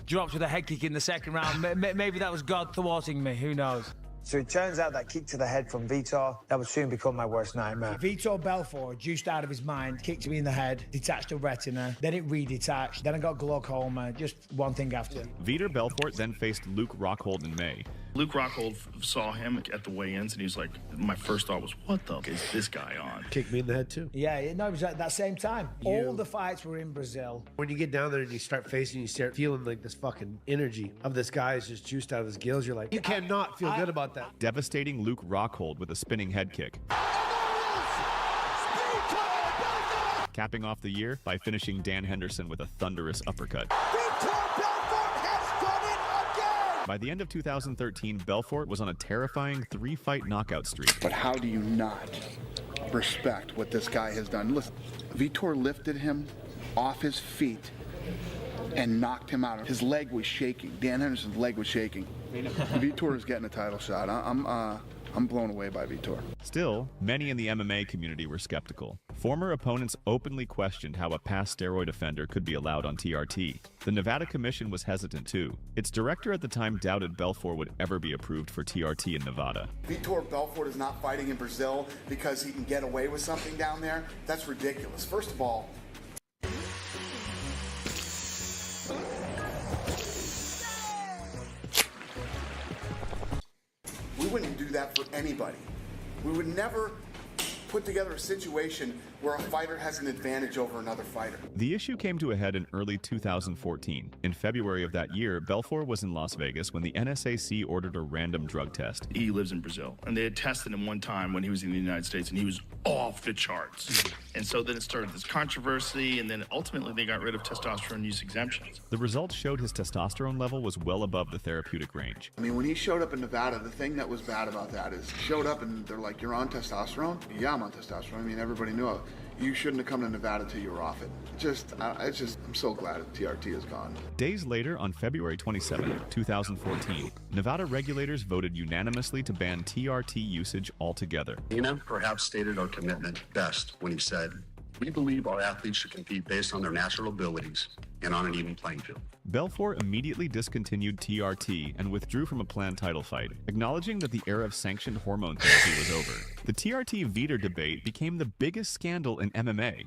[SPEAKER 1] dropped with a head kick in the second round. Maybe that was God thwarting me. Who knows?
[SPEAKER 23] So it turns out that kick to the head from Vitor, that would soon become my worst nightmare.
[SPEAKER 5] Vitor Belfort, juiced out of his mind, kicked me in the head, detached a retina, then it redetached, then I got glaucoma, just one thing after.
[SPEAKER 3] Vitor Belfort then faced Luke Rockhold in May.
[SPEAKER 20] Luke Rockhold saw him at the weigh-ins, and he was like, my first thought was, what the is this guy on?
[SPEAKER 11] Kicked me in the head, too.
[SPEAKER 5] Yeah, no, it was at that same time. All the fights were in Brazil.
[SPEAKER 11] When you get down there and you start facing, you start feeling like this fucking energy of this guy is just juiced out of his gills. You're like, you cannot feel good about that.
[SPEAKER 3] Devastating Luke Rockhold with a spinning head kick. Capping off the year by finishing Dan Henderson with a thunderous uppercut.
[SPEAKER 5] Vitor Belfort has done it again!
[SPEAKER 7] By the end of 2013, Belfort was on a terrifying 3-fight knockout streak.
[SPEAKER 16] But how do you not respect what this guy has done? Listen, Vitor lifted him off his feet and knocked him out. His leg was shaking. Dan Henderson's leg was shaking. Vitor is getting a title shot. I'm blown away by Vitor.
[SPEAKER 7] Still, many in the MMA community were skeptical. Former opponents openly questioned how a past steroid offender could be allowed on TRT. The Nevada Commission was hesitant too. Its director at the time doubted Belfort would ever be approved for TRT in Nevada.
[SPEAKER 16] Vitor Belfort is not fighting in Brazil because he can get away with something down there. That's ridiculous. First of all, we wouldn't do that for anybody. We would never put together a situation where a fighter has an advantage over another fighter.
[SPEAKER 7] The issue came to a head in early 2014. In February of that year, Belfort was in Las Vegas when the NSAC ordered a random drug test.
[SPEAKER 20] He lives in Brazil, and they had tested him one time when he was in the United States, and he was off the charts. And so then it started this controversy, and then ultimately they got rid of testosterone use exemptions.
[SPEAKER 7] The results showed his testosterone level was well above the therapeutic range.
[SPEAKER 16] I mean, when he showed up in Nevada, the thing that was bad about that is he showed up and they're like, "You're on testosterone?" "Yeah, I'm on testosterone." I mean, everybody knew it. You shouldn't have come to Nevada till you were off it. I'm so glad that TRT is gone.
[SPEAKER 7] Days later, on February 27, 2014, Nevada regulators voted unanimously to ban TRT usage altogether.
[SPEAKER 8] Dana perhaps stated our commitment best when he said, "We believe our athletes should compete based on their natural abilities and on an even playing field."
[SPEAKER 7] Belfort immediately discontinued TRT and withdrew from a planned title fight, acknowledging that the era of sanctioned hormone therapy was over. The TRT-Vitor debate became the biggest scandal in MMA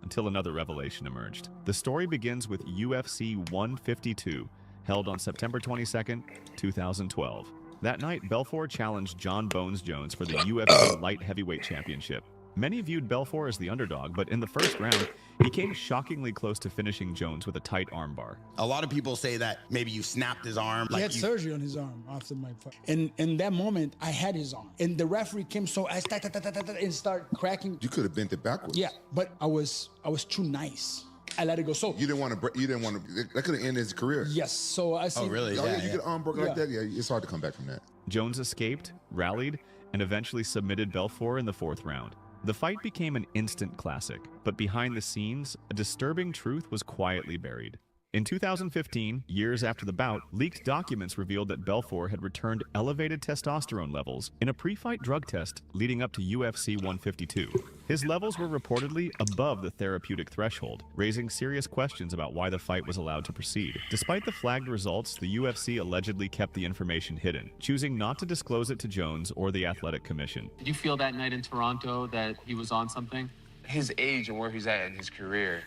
[SPEAKER 7] until another revelation emerged. The story begins with UFC 152, held on September 22, 2012. That night, Belfort challenged John Bones Jones for the UFC Light Heavyweight Championship. Many viewed Belfort as the underdog, but in the first round, he came shockingly close to finishing Jones with a tight armbar.
[SPEAKER 9] A lot of people say that maybe you snapped his arm.
[SPEAKER 24] He had surgery on his arm after my fight. And in that moment, I had his arm. And the referee came, so I started and started cracking.
[SPEAKER 25] You could have bent it backwards.
[SPEAKER 24] Yeah, but I was too nice. I let it go. So
[SPEAKER 25] you didn't want to. That could have ended his career.
[SPEAKER 24] Yes. So I said,
[SPEAKER 25] "Oh, really? Oh, yeah. You get arm broken like that. Yeah, it's hard to come back from that."
[SPEAKER 7] Jones escaped, rallied, and eventually submitted Belfort in the 4th round. The fight became an instant classic, but behind the scenes, a disturbing truth was quietly buried. In 2015, years after the bout, leaked documents revealed that Belfort had returned elevated testosterone levels in a pre-fight drug test leading up to UFC 152. His levels were reportedly above the therapeutic threshold, raising serious questions about why the fight was allowed to proceed. Despite the flagged results, the UFC allegedly kept the information hidden, choosing not to disclose it to Jones or the Athletic Commission.
[SPEAKER 18] Did you feel that night in Toronto that he was on something? His age and where he's at in his career,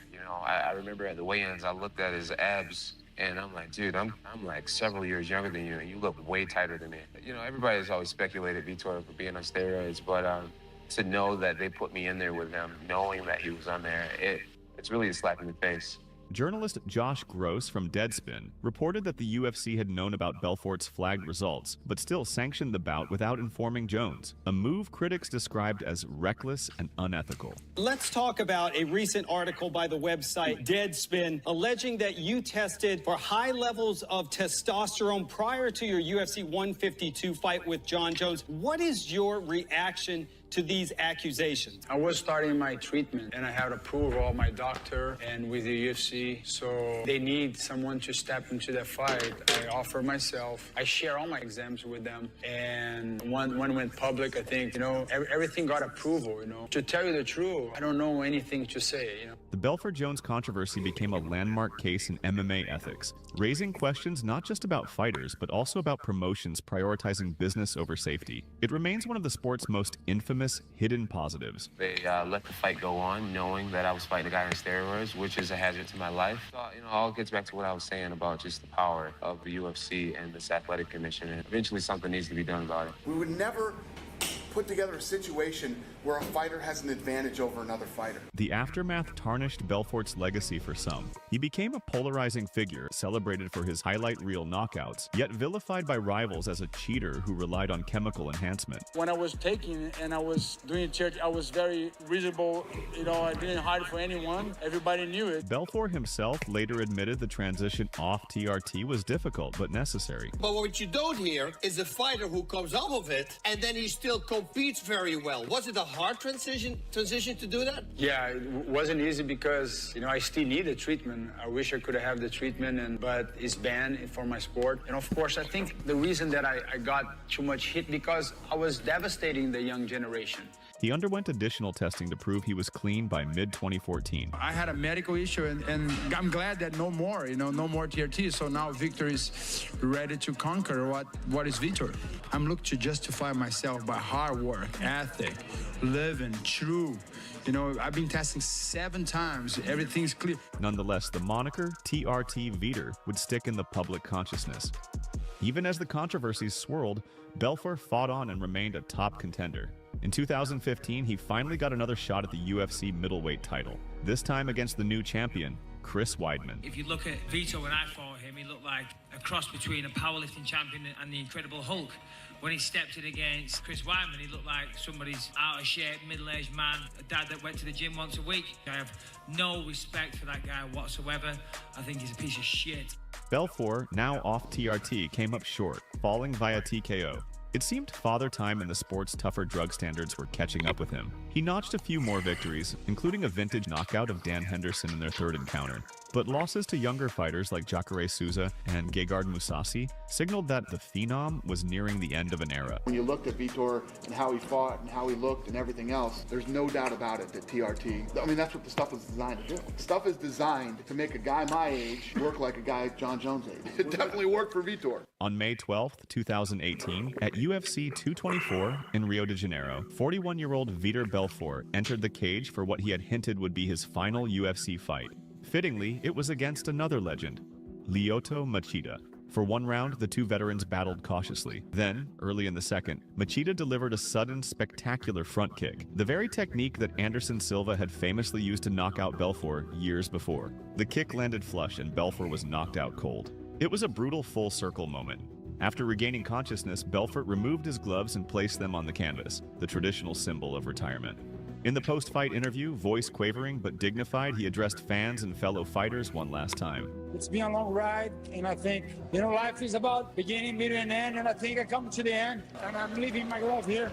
[SPEAKER 18] I remember at the weigh-ins, I looked at his abs, and I'm like, dude, I'm like several years younger than you, and you look way tighter than me. Everybody's always speculated Vitor for being on steroids, but to know that they put me in there with him, knowing that he was on there, it's really a slap in the face.
[SPEAKER 7] Journalist Josh Gross from Deadspin reported that the UFC had known about Belfort's flagged results, but still sanctioned the bout without informing Jones, a move critics described as reckless and unethical.
[SPEAKER 26] Let's talk about a recent article by the website Deadspin alleging that you tested for high levels of testosterone prior to your UFC 152 fight with John Jones. What is your reaction to these accusations?
[SPEAKER 19] I was starting my treatment and I had approval of my doctor and with the UFC, so they need someone to step into that fight. I offer myself. I share all my exams with them, and one went public. I think everything got approval. To tell you the truth, I don't know anything to say.
[SPEAKER 7] The Belfort-Jones controversy became a landmark case in MMA ethics, raising questions not just about fighters but also about promotions prioritizing business over safety. It remains one of the sport's most infamous hidden positives.
[SPEAKER 18] They let the fight go on, knowing that I was fighting a guy on steroids, which is a hazard to my life. So, all gets back to what I was saying about just the power of the UFC and this Athletic Commission, and eventually something needs to be done about it.
[SPEAKER 16] We would never put together a situation where a fighter has an advantage over another fighter.
[SPEAKER 7] The aftermath tarnished Belfort's legacy for some. He became a polarizing figure, celebrated for his highlight reel knockouts, yet vilified by rivals as a cheater who relied on chemical enhancement.
[SPEAKER 4] When I was taking and I was doing church, I was very reasonable. You know, I didn't hide for anyone. Everybody knew it.
[SPEAKER 7] Belfort himself later admitted the transition off TRT was difficult but necessary.
[SPEAKER 6] But what you don't hear is a fighter who comes off of it and then he still competes very well. Was it a hard transition to do that?
[SPEAKER 19] Yeah, it wasn't easy because, you know, I still need the treatment. I wish I could have the treatment, but it's banned for my sport. And of course, I think the reason that I got too much hit because I was devastating the young generation.
[SPEAKER 7] He underwent additional testing to prove he was clean by mid-2014.
[SPEAKER 19] I had a medical issue, and I'm glad that no more TRT. So now Victor is ready to conquer what is Victor. I'm looking to justify myself by hard work, ethic, living true. You know, I've been testing 7 times. Everything's clear.
[SPEAKER 7] Nonetheless, the moniker TRT Vitor would stick in the public consciousness. Even as the controversies swirled, Belfort fought on and remained a top contender. In 2015, he finally got another shot at the UFC middleweight title, this time against the new champion, Chris Weidman.
[SPEAKER 1] If you look at Vito when I fought him, he looked like a cross between a powerlifting champion and the Incredible Hulk. When he stepped in against Chris Weidman, he looked like somebody's out of shape, middle-aged man, a dad that went to the gym once a week. I have no respect for that guy whatsoever. I think he's a piece of shit.
[SPEAKER 7] Belfort, now off TRT, came up short, falling via TKO. It seemed Father Time and the sport's tougher drug standards were catching up with him. He notched a few more victories, including a vintage knockout of Dan Henderson in their third encounter. But losses to younger fighters like Jacare Souza and Gegard Mousasi signaled that the Phenom was nearing the end of an era.
[SPEAKER 16] When you looked at Vitor and how he fought and how he looked and everything else, there's no doubt about it that TRT, I mean, that's what the stuff is designed to do. Stuff is designed to make a guy my age work like a guy John Jones' age. It definitely worked for Vitor.
[SPEAKER 7] On May 12, 2018, at UFC 224 in Rio de Janeiro, 41-year-old Vitor Belfort entered the cage for what he had hinted would be his final UFC fight. Fittingly, it was against another legend, Lyoto Machida. For one round, the two veterans battled cautiously. Then, early in the second, Machida delivered a sudden, spectacular front kick, the very technique that Anderson Silva had famously used to knock out Belfort years before. The kick landed flush and Belfort was knocked out cold. It was a brutal full-circle moment. After regaining consciousness, Belfort removed his gloves and placed them on the canvas, the traditional symbol of retirement. In the post-fight interview, voice quavering but dignified, he addressed fans and fellow fighters one last time.
[SPEAKER 24] It's been a long ride, and I think, you know, life is about beginning, middle, and end, and I think I come to the end, and I'm leaving my glove here.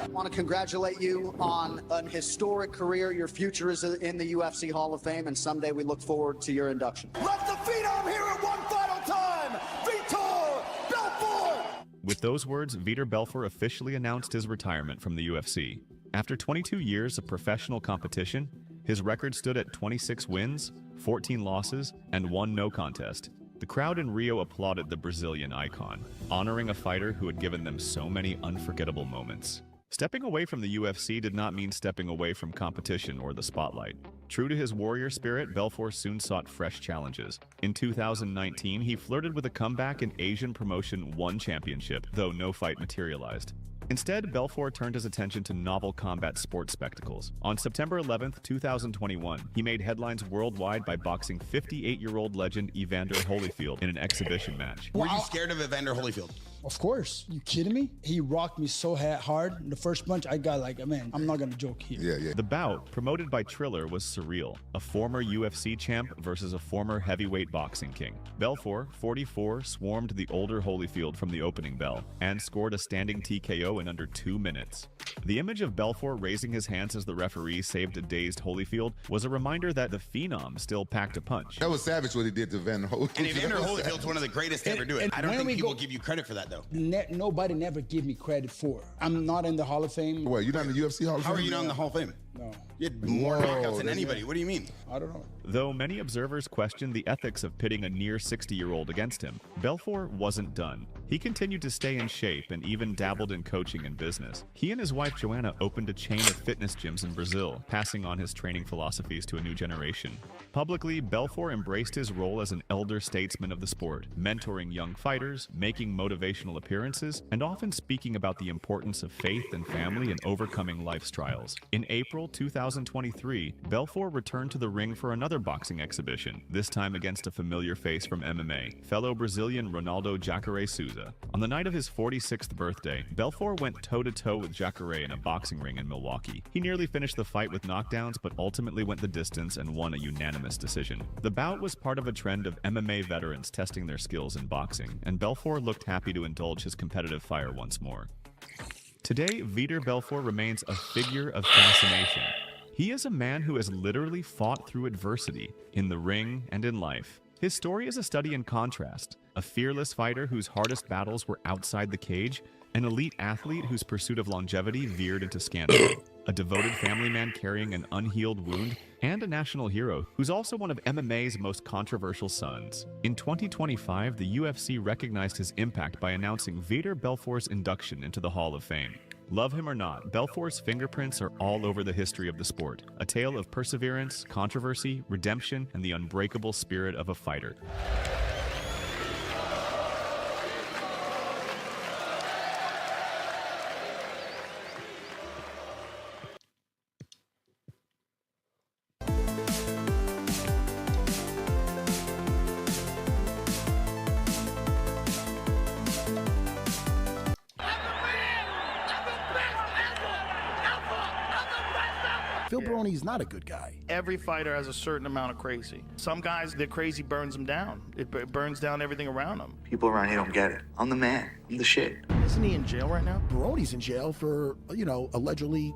[SPEAKER 10] I want to congratulate you on an historic career. Your future is in the UFC Hall of Fame, and someday we look forward to your induction.
[SPEAKER 6] Let the Phenom hear it one final time! Vitor Belfort!
[SPEAKER 7] With those words, Vitor Belfort officially announced his retirement from the UFC. After 22 years of professional competition, his record stood at 26 wins, 14 losses, and 1 no contest. The crowd in Rio applauded the Brazilian icon, honoring a fighter who had given them so many unforgettable moments. Stepping away from the UFC did not mean stepping away from competition or the spotlight. True to his warrior spirit, Belfort soon sought fresh challenges. In 2019, he flirted with a comeback in Asian Promotion 1 Championship, though no fight materialized. Instead, Belfort turned his attention to novel combat sports spectacles. On September 11, 2021, he made headlines worldwide by boxing 58-year-old legend Evander Holyfield in an exhibition match.
[SPEAKER 9] Were you scared of Evander Holyfield?
[SPEAKER 24] Of course. You kidding me? He rocked me so hard. In the first punch, I got like, man, I'm not going to joke here.
[SPEAKER 25] Yeah.
[SPEAKER 7] The bout, promoted by Triller, was surreal. A former UFC champ versus a former heavyweight boxing king. Belfort, 44, swarmed the older Holyfield from the opening bell and scored a standing TKO in under 2 minutes. The image of Belfort raising his hands as the referee saved a dazed Holyfield was a reminder that the Phenom still packed a punch.
[SPEAKER 25] That was savage what he did to Evander Holyfield.
[SPEAKER 9] And Evander Holyfield's one of the greatest to ever do it. I don't think people give you credit for that, though.
[SPEAKER 24] Nobody never give me credit for. I'm not in the Hall of Fame.
[SPEAKER 25] What, you're not in the UFC Hall of Fame?
[SPEAKER 9] How are you not in the Hall of Fame?
[SPEAKER 19] No.
[SPEAKER 9] You had more knockouts than anybody. What do you mean?
[SPEAKER 19] I don't know.
[SPEAKER 7] Though many observers questioned the ethics of pitting a near 60-year-old against him, Belfort wasn't done. He continued to stay in shape and even dabbled in coaching and business. He and his wife Joanna opened a chain of fitness gyms in Brazil, passing on his training philosophies to a new generation. Publicly, Belfort embraced his role as an elder statesman of the sport, mentoring young fighters, making motivational appearances, and often speaking about the importance of faith and family and overcoming life's trials. In April 2023, Belfort returned to the ring for another boxing exhibition, this time against a familiar face from MMA, fellow Brazilian Ronaldo Jacare Souza. On the night of his 46th birthday, Belfort went toe-to-toe with Jacare in a boxing ring in Milwaukee. He nearly finished the fight with knockdowns, but ultimately went the distance and won a unanimous decision. The bout was part of a trend of MMA veterans testing their skills in boxing, and Belfort looked happy to indulge his competitive fire once more. Today, Vitor Belfort remains a figure of fascination. He is a man who has literally fought through adversity, in the ring and in life. His story is a study in contrast, a fearless fighter whose hardest battles were outside the cage, an elite athlete whose pursuit of longevity veered into scandal, a devoted family man carrying an unhealed wound, and a national hero who's also one of MMA's most controversial sons. In 2025, the UFC recognized his impact by announcing Vitor Belfort's induction into the Hall of Fame. Love him or not, Belfort's fingerprints are all over the history of the sport, a tale of perseverance, controversy, redemption, and the unbreakable spirit of a fighter.
[SPEAKER 2] Phil Baroni's not a good guy.
[SPEAKER 20] Every fighter has a certain amount of crazy. Some guys, their crazy burns them down. It burns down everything around them.
[SPEAKER 12] People around here don't get it. I'm the man. I'm the shit.
[SPEAKER 20] Isn't he in jail right now?
[SPEAKER 2] Baroni's in jail for, allegedly,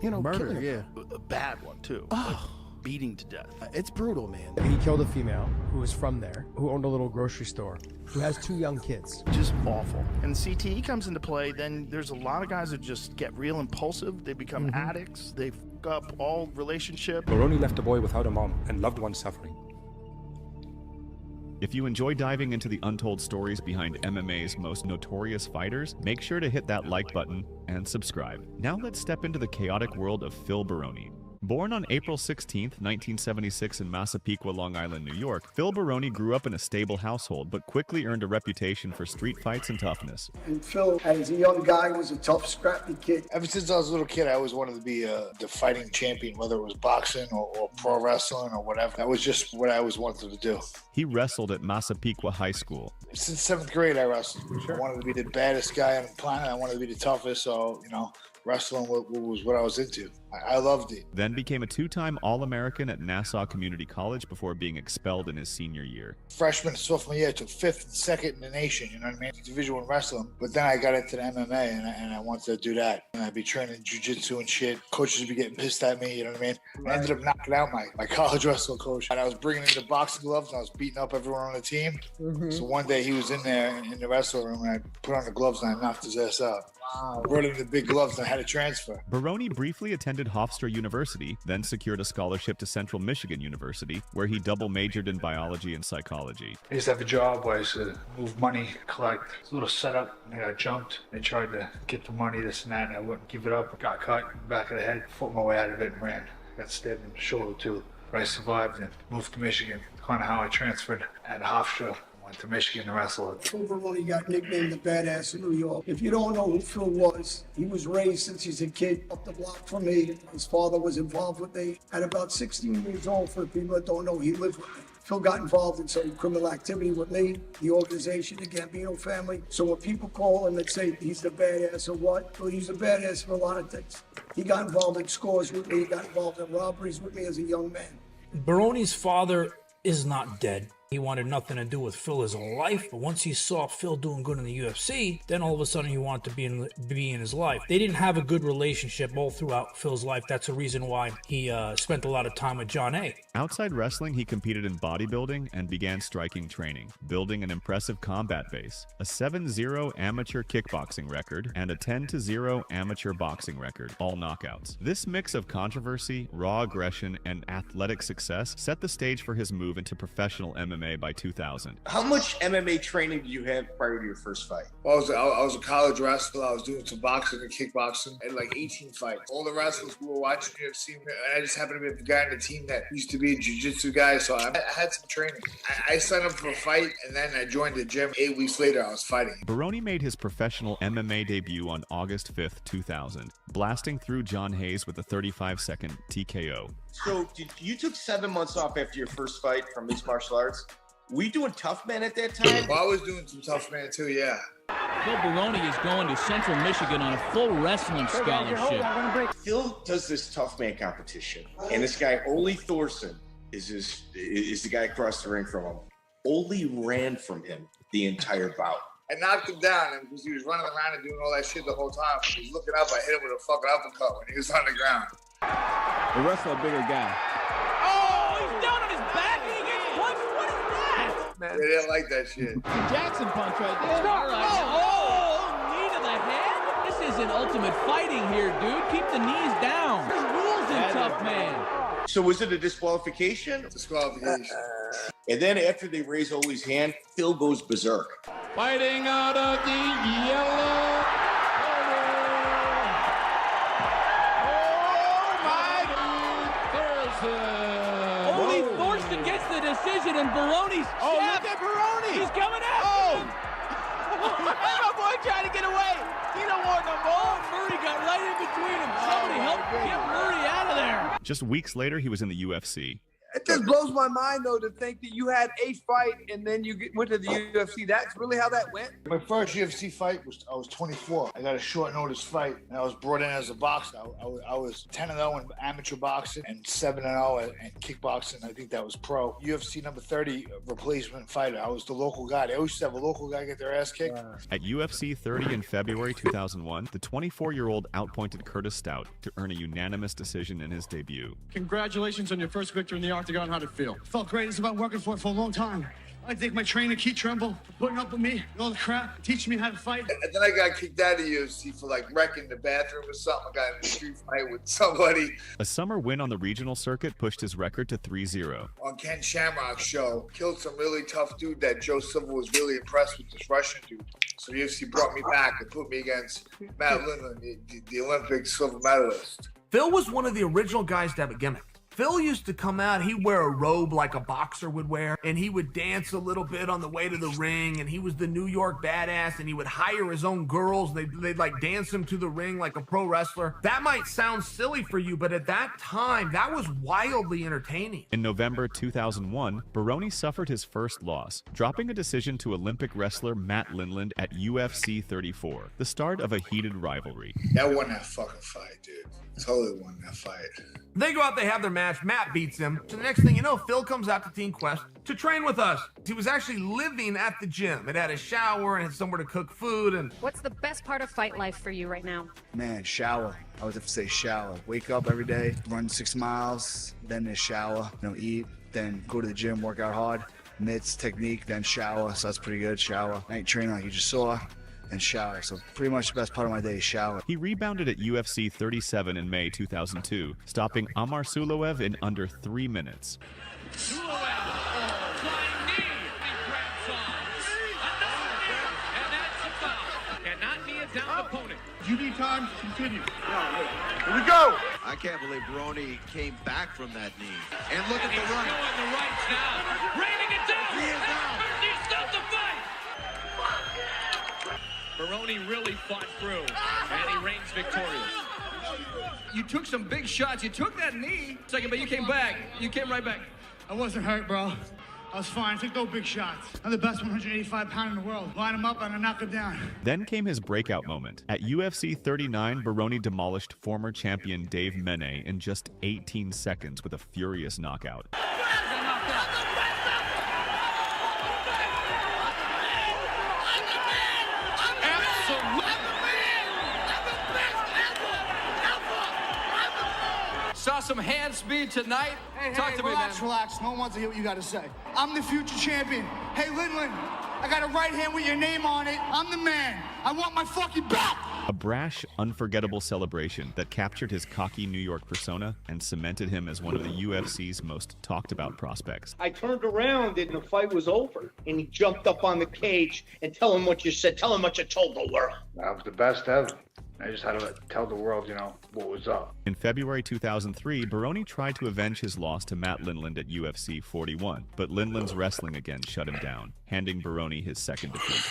[SPEAKER 11] murder,
[SPEAKER 2] killing
[SPEAKER 11] yeah.
[SPEAKER 20] A bad one, too.
[SPEAKER 2] Oh.
[SPEAKER 20] Beating to death.
[SPEAKER 2] It's brutal, man.
[SPEAKER 11] He killed a female who was from there, who owned a little grocery store, who has 2 young kids.
[SPEAKER 20] Just awful. And CTE comes into play, then there's a lot of guys that just get real impulsive. They become addicts. They fuck up all relationship.
[SPEAKER 13] Baroni left a boy without a mom and loved ones suffering.
[SPEAKER 7] If you enjoy diving into the untold stories behind MMA's most notorious fighters, make sure to hit that like button and subscribe. Now let's step into the chaotic world of Phil Baroni. Born on April 16, 1976 in Massapequa, Long Island, New York, Phil Baroni grew up in a stable household, but quickly earned a reputation for street fights and toughness.
[SPEAKER 14] And Phil, as a young guy, was a tough, scrappy kid.
[SPEAKER 15] Ever since I was a little kid, I always wanted to be the fighting champion, whether it was boxing or pro wrestling or whatever. That was just what I always wanted to do.
[SPEAKER 7] He wrestled at Massapequa High School.
[SPEAKER 15] Since 7th grade, I wrestled. Sure. I wanted to be the baddest guy on the planet. I wanted to be the toughest, so, wrestling was what I was into. I loved it.
[SPEAKER 7] Then became a 2-time All-American at Nassau Community College before being expelled in his senior year.
[SPEAKER 15] Freshman and sophomore year, I took 5th and 2nd in the nation, you know what I mean? Division I wrestling. But then I got into the MMA and I wanted to do that. And I'd be training jiu-jitsu and shit. Coaches would be getting pissed at me, you know what I mean? I ended up knocking out my college wrestling coach. And I was bringing in the boxing gloves and I was beating up everyone on the team. So one day he was in there in the wrestling room and I put on the gloves and I knocked his ass out. Wow. Brought him the big gloves and I had to transfer.
[SPEAKER 7] Baroni briefly attended Hofstra University, then secured a scholarship to Central Michigan University, where he double majored in biology and psychology.
[SPEAKER 19] I used to have a job where I used to move money, collect. It's a little setup. I got jumped. They tried to get the money, this and that, and I wouldn't give it up. Got cut in the back of the head, fought my way out of it and ran. Got stabbed in the shoulder too. But I survived and moved to Michigan. Kind of how I transferred at Hofstra. Went to Michigan to wrestle.
[SPEAKER 14] Phil Baroni got nicknamed the Badass of New York. If you don't know who Phil was, he was raised since he's a kid up the block from me. His father was involved with me. At about 16 years old, for people that don't know, he lived with me. Phil got involved in some criminal activity with me, the organization, the Gambino family. So when people call him and say he's the badass or what, well, he's a badass for a lot of things. He got involved in scores with me. He got involved in robberies with me as a young man.
[SPEAKER 22] Baroni's father is not dead.
[SPEAKER 3] He wanted nothing to do with Phil his whole life, but once he saw Phil doing good in the UFC, then all of a sudden he wanted to be in his life. They didn't have a good relationship all throughout Phil's life. That's the reason why he spent a lot of time with John A.
[SPEAKER 7] Outside wrestling, he competed in bodybuilding and began striking training, building an impressive combat base, a 7-0 amateur kickboxing record, and a 10-0 amateur boxing record, all knockouts. This mix of controversy, raw aggression, and athletic success set the stage for his move into professional MMA by 2000.
[SPEAKER 5] How much MMA training did you have prior to your first fight?
[SPEAKER 15] Well, I was a college wrestler. I was doing some boxing and kickboxing and like 18 fights. All the wrestlers who were watching UFC, and I just happened to be the guy on the team that used to be a jiu-jitsu guy, so I had some training. I signed up for a fight, and then I joined the gym. 8 weeks later, I was fighting.
[SPEAKER 7] Baroni made his professional MMA debut on August 5th, 2000, blasting through John Hayes with a 35-second TKO.
[SPEAKER 5] So you took 7 months off after your first fight from mixed martial arts. Were you doing Tough Man at that time?
[SPEAKER 15] Well, I was doing some Tough Man too, yeah.
[SPEAKER 17] Phil Baroni is going to Central Michigan on a full wrestling scholarship.
[SPEAKER 5] Phil does this Tough Man competition, and this guy, Ole Thorson, is the guy across the ring from him. Ole ran from him the entire bout.
[SPEAKER 15] I knocked him down because he was running around and doing all that shit the whole time. He was looking up, I hit him with a fucking uppercut when he was on the ground.
[SPEAKER 17] The wrestler, a bigger guy.
[SPEAKER 21] Oh, he's down on his back and he gets punched. What is that?
[SPEAKER 15] Man. They didn't like that shit.
[SPEAKER 21] Jackson punch right there. All right. Oh, knee to the head. This isn't ultimate fighting here, dude. Keep the knees down. There's rules in Tough Man.
[SPEAKER 5] So was it a disqualification?
[SPEAKER 15] Disqualification.
[SPEAKER 5] And then after they raise Ole's hand, Phil goes berserk.
[SPEAKER 21] Fighting out of the yellow corner. Oh, my Thorson. Ole Thorson gets the decision in Baroni's chest. Oh, look at Baroni. He's coming after him. My boy trying to get away. He don't want no more. Murray got right in between him. Somebody help get Murray out of there.
[SPEAKER 7] Just weeks later, he was in the UFC.
[SPEAKER 22] It just blows my mind, though, to think that you had a fight and then you went to the UFC. That's really how that went?
[SPEAKER 15] My first UFC fight I was 24. I got a short notice fight, and I was brought in as a boxer. I was 10-0 in amateur boxing and 7-0 in kickboxing. I think that was pro. UFC number 30 replacement fighter. I was the local guy. They always used to have a local guy get their ass kicked.
[SPEAKER 7] At UFC 30 in February 2001, the 24-year-old outpointed Curtis Stout to earn a unanimous decision in his debut.
[SPEAKER 23] Congratulations on your first victory in the octagon. How'd it feel?
[SPEAKER 27] Felt great. It's about working for it for a long time. I thank my trainer, Keith Trimble, for putting up with me and all the crap, teaching me how to fight.
[SPEAKER 15] And then I got kicked out of the UFC for like wrecking the bathroom or something. I got in a street fight with somebody.
[SPEAKER 7] A summer win on the regional circuit pushed his record to 3-0.
[SPEAKER 15] On Ken Shamrock's show, killed some really tough dude that Joe Silva was really impressed with, this Russian dude. So the UFC brought me back and put me against Matt Lindland, the Olympic silver medalist.
[SPEAKER 28] Phil was one of the original guys to have a gimmick. Phil used to come out, he'd wear a robe like a boxer would wear, and he would dance a little bit on the way to the ring, and he was the New York badass, and he would hire his own girls. They'd like dance him to the ring like a pro wrestler. That might sound silly for you, but at that time, that was wildly entertaining.
[SPEAKER 7] In November 2001, Baroni suffered his first loss, dropping a decision to Olympic wrestler Matt Lindland at UFC 34, the start of a heated rivalry.
[SPEAKER 15] That won that fucking fight, dude. Totally won that fight.
[SPEAKER 28] They go out, they have their match, Matt beats him. So the next thing you know, Phil comes out to Team Quest to train with us. He was actually living at the gym. It had a shower and had somewhere to cook food. And
[SPEAKER 29] what's the best part of fight life for you right now?
[SPEAKER 30] Man, shower. I always have to say shower. Wake up every day, run 6 miles, then a shower, eat, then go to the gym, work out hard, mitts, technique, then shower. So that's pretty good, shower. Night training like you just saw. And shower. So pretty much the best part of my day is shower.
[SPEAKER 7] He rebounded at UFC 37 in May 2002, stopping Amar Suloev in under 3 minutes.
[SPEAKER 21] Suloev, flying knee, he grabs on. Another knee, and that's a foul. Cannot knee a down opponent.
[SPEAKER 27] GD time, continue.
[SPEAKER 15] Here we go.
[SPEAKER 31] I can't believe Baroni came back from that knee. And look at the
[SPEAKER 21] He's
[SPEAKER 31] run.
[SPEAKER 21] going the rights now, raining it down.
[SPEAKER 31] He is down.
[SPEAKER 21] He stopped the fight. Baroni really fought through, and he reigns victorious.
[SPEAKER 27] You took some big shots. You took that knee. Second, but you came back. You came right back. I wasn't hurt, bro. I was fine. I took no big shots. I'm the best 185-pounder in the world. Line him up and I knock him down.
[SPEAKER 7] Then came his breakout moment. At UFC 39, Baroni demolished former champion Dave Mene in just 18 seconds with a furious knockout.
[SPEAKER 23] Saw some hand speed tonight. Talk to me, man.
[SPEAKER 15] Relax. No one wants to hear what you got to say. I'm the future champion. Hey, Linlin, I got a right hand with your name on it. I'm the man. I want my fucking belt.
[SPEAKER 7] A brash, unforgettable celebration that captured his cocky New York persona and cemented him as one of the UFC's most talked about prospects.
[SPEAKER 1] I turned around and the fight was over. And he jumped up on the cage and tell him what you said. Tell him what you told the world.
[SPEAKER 4] That was the best ever. I just had to tell the world, what was up.
[SPEAKER 7] In February 2003, Baroni tried to avenge his loss to Matt Linland at UFC 41, but Linland's wrestling again shut him down, handing Baroni his second defeat.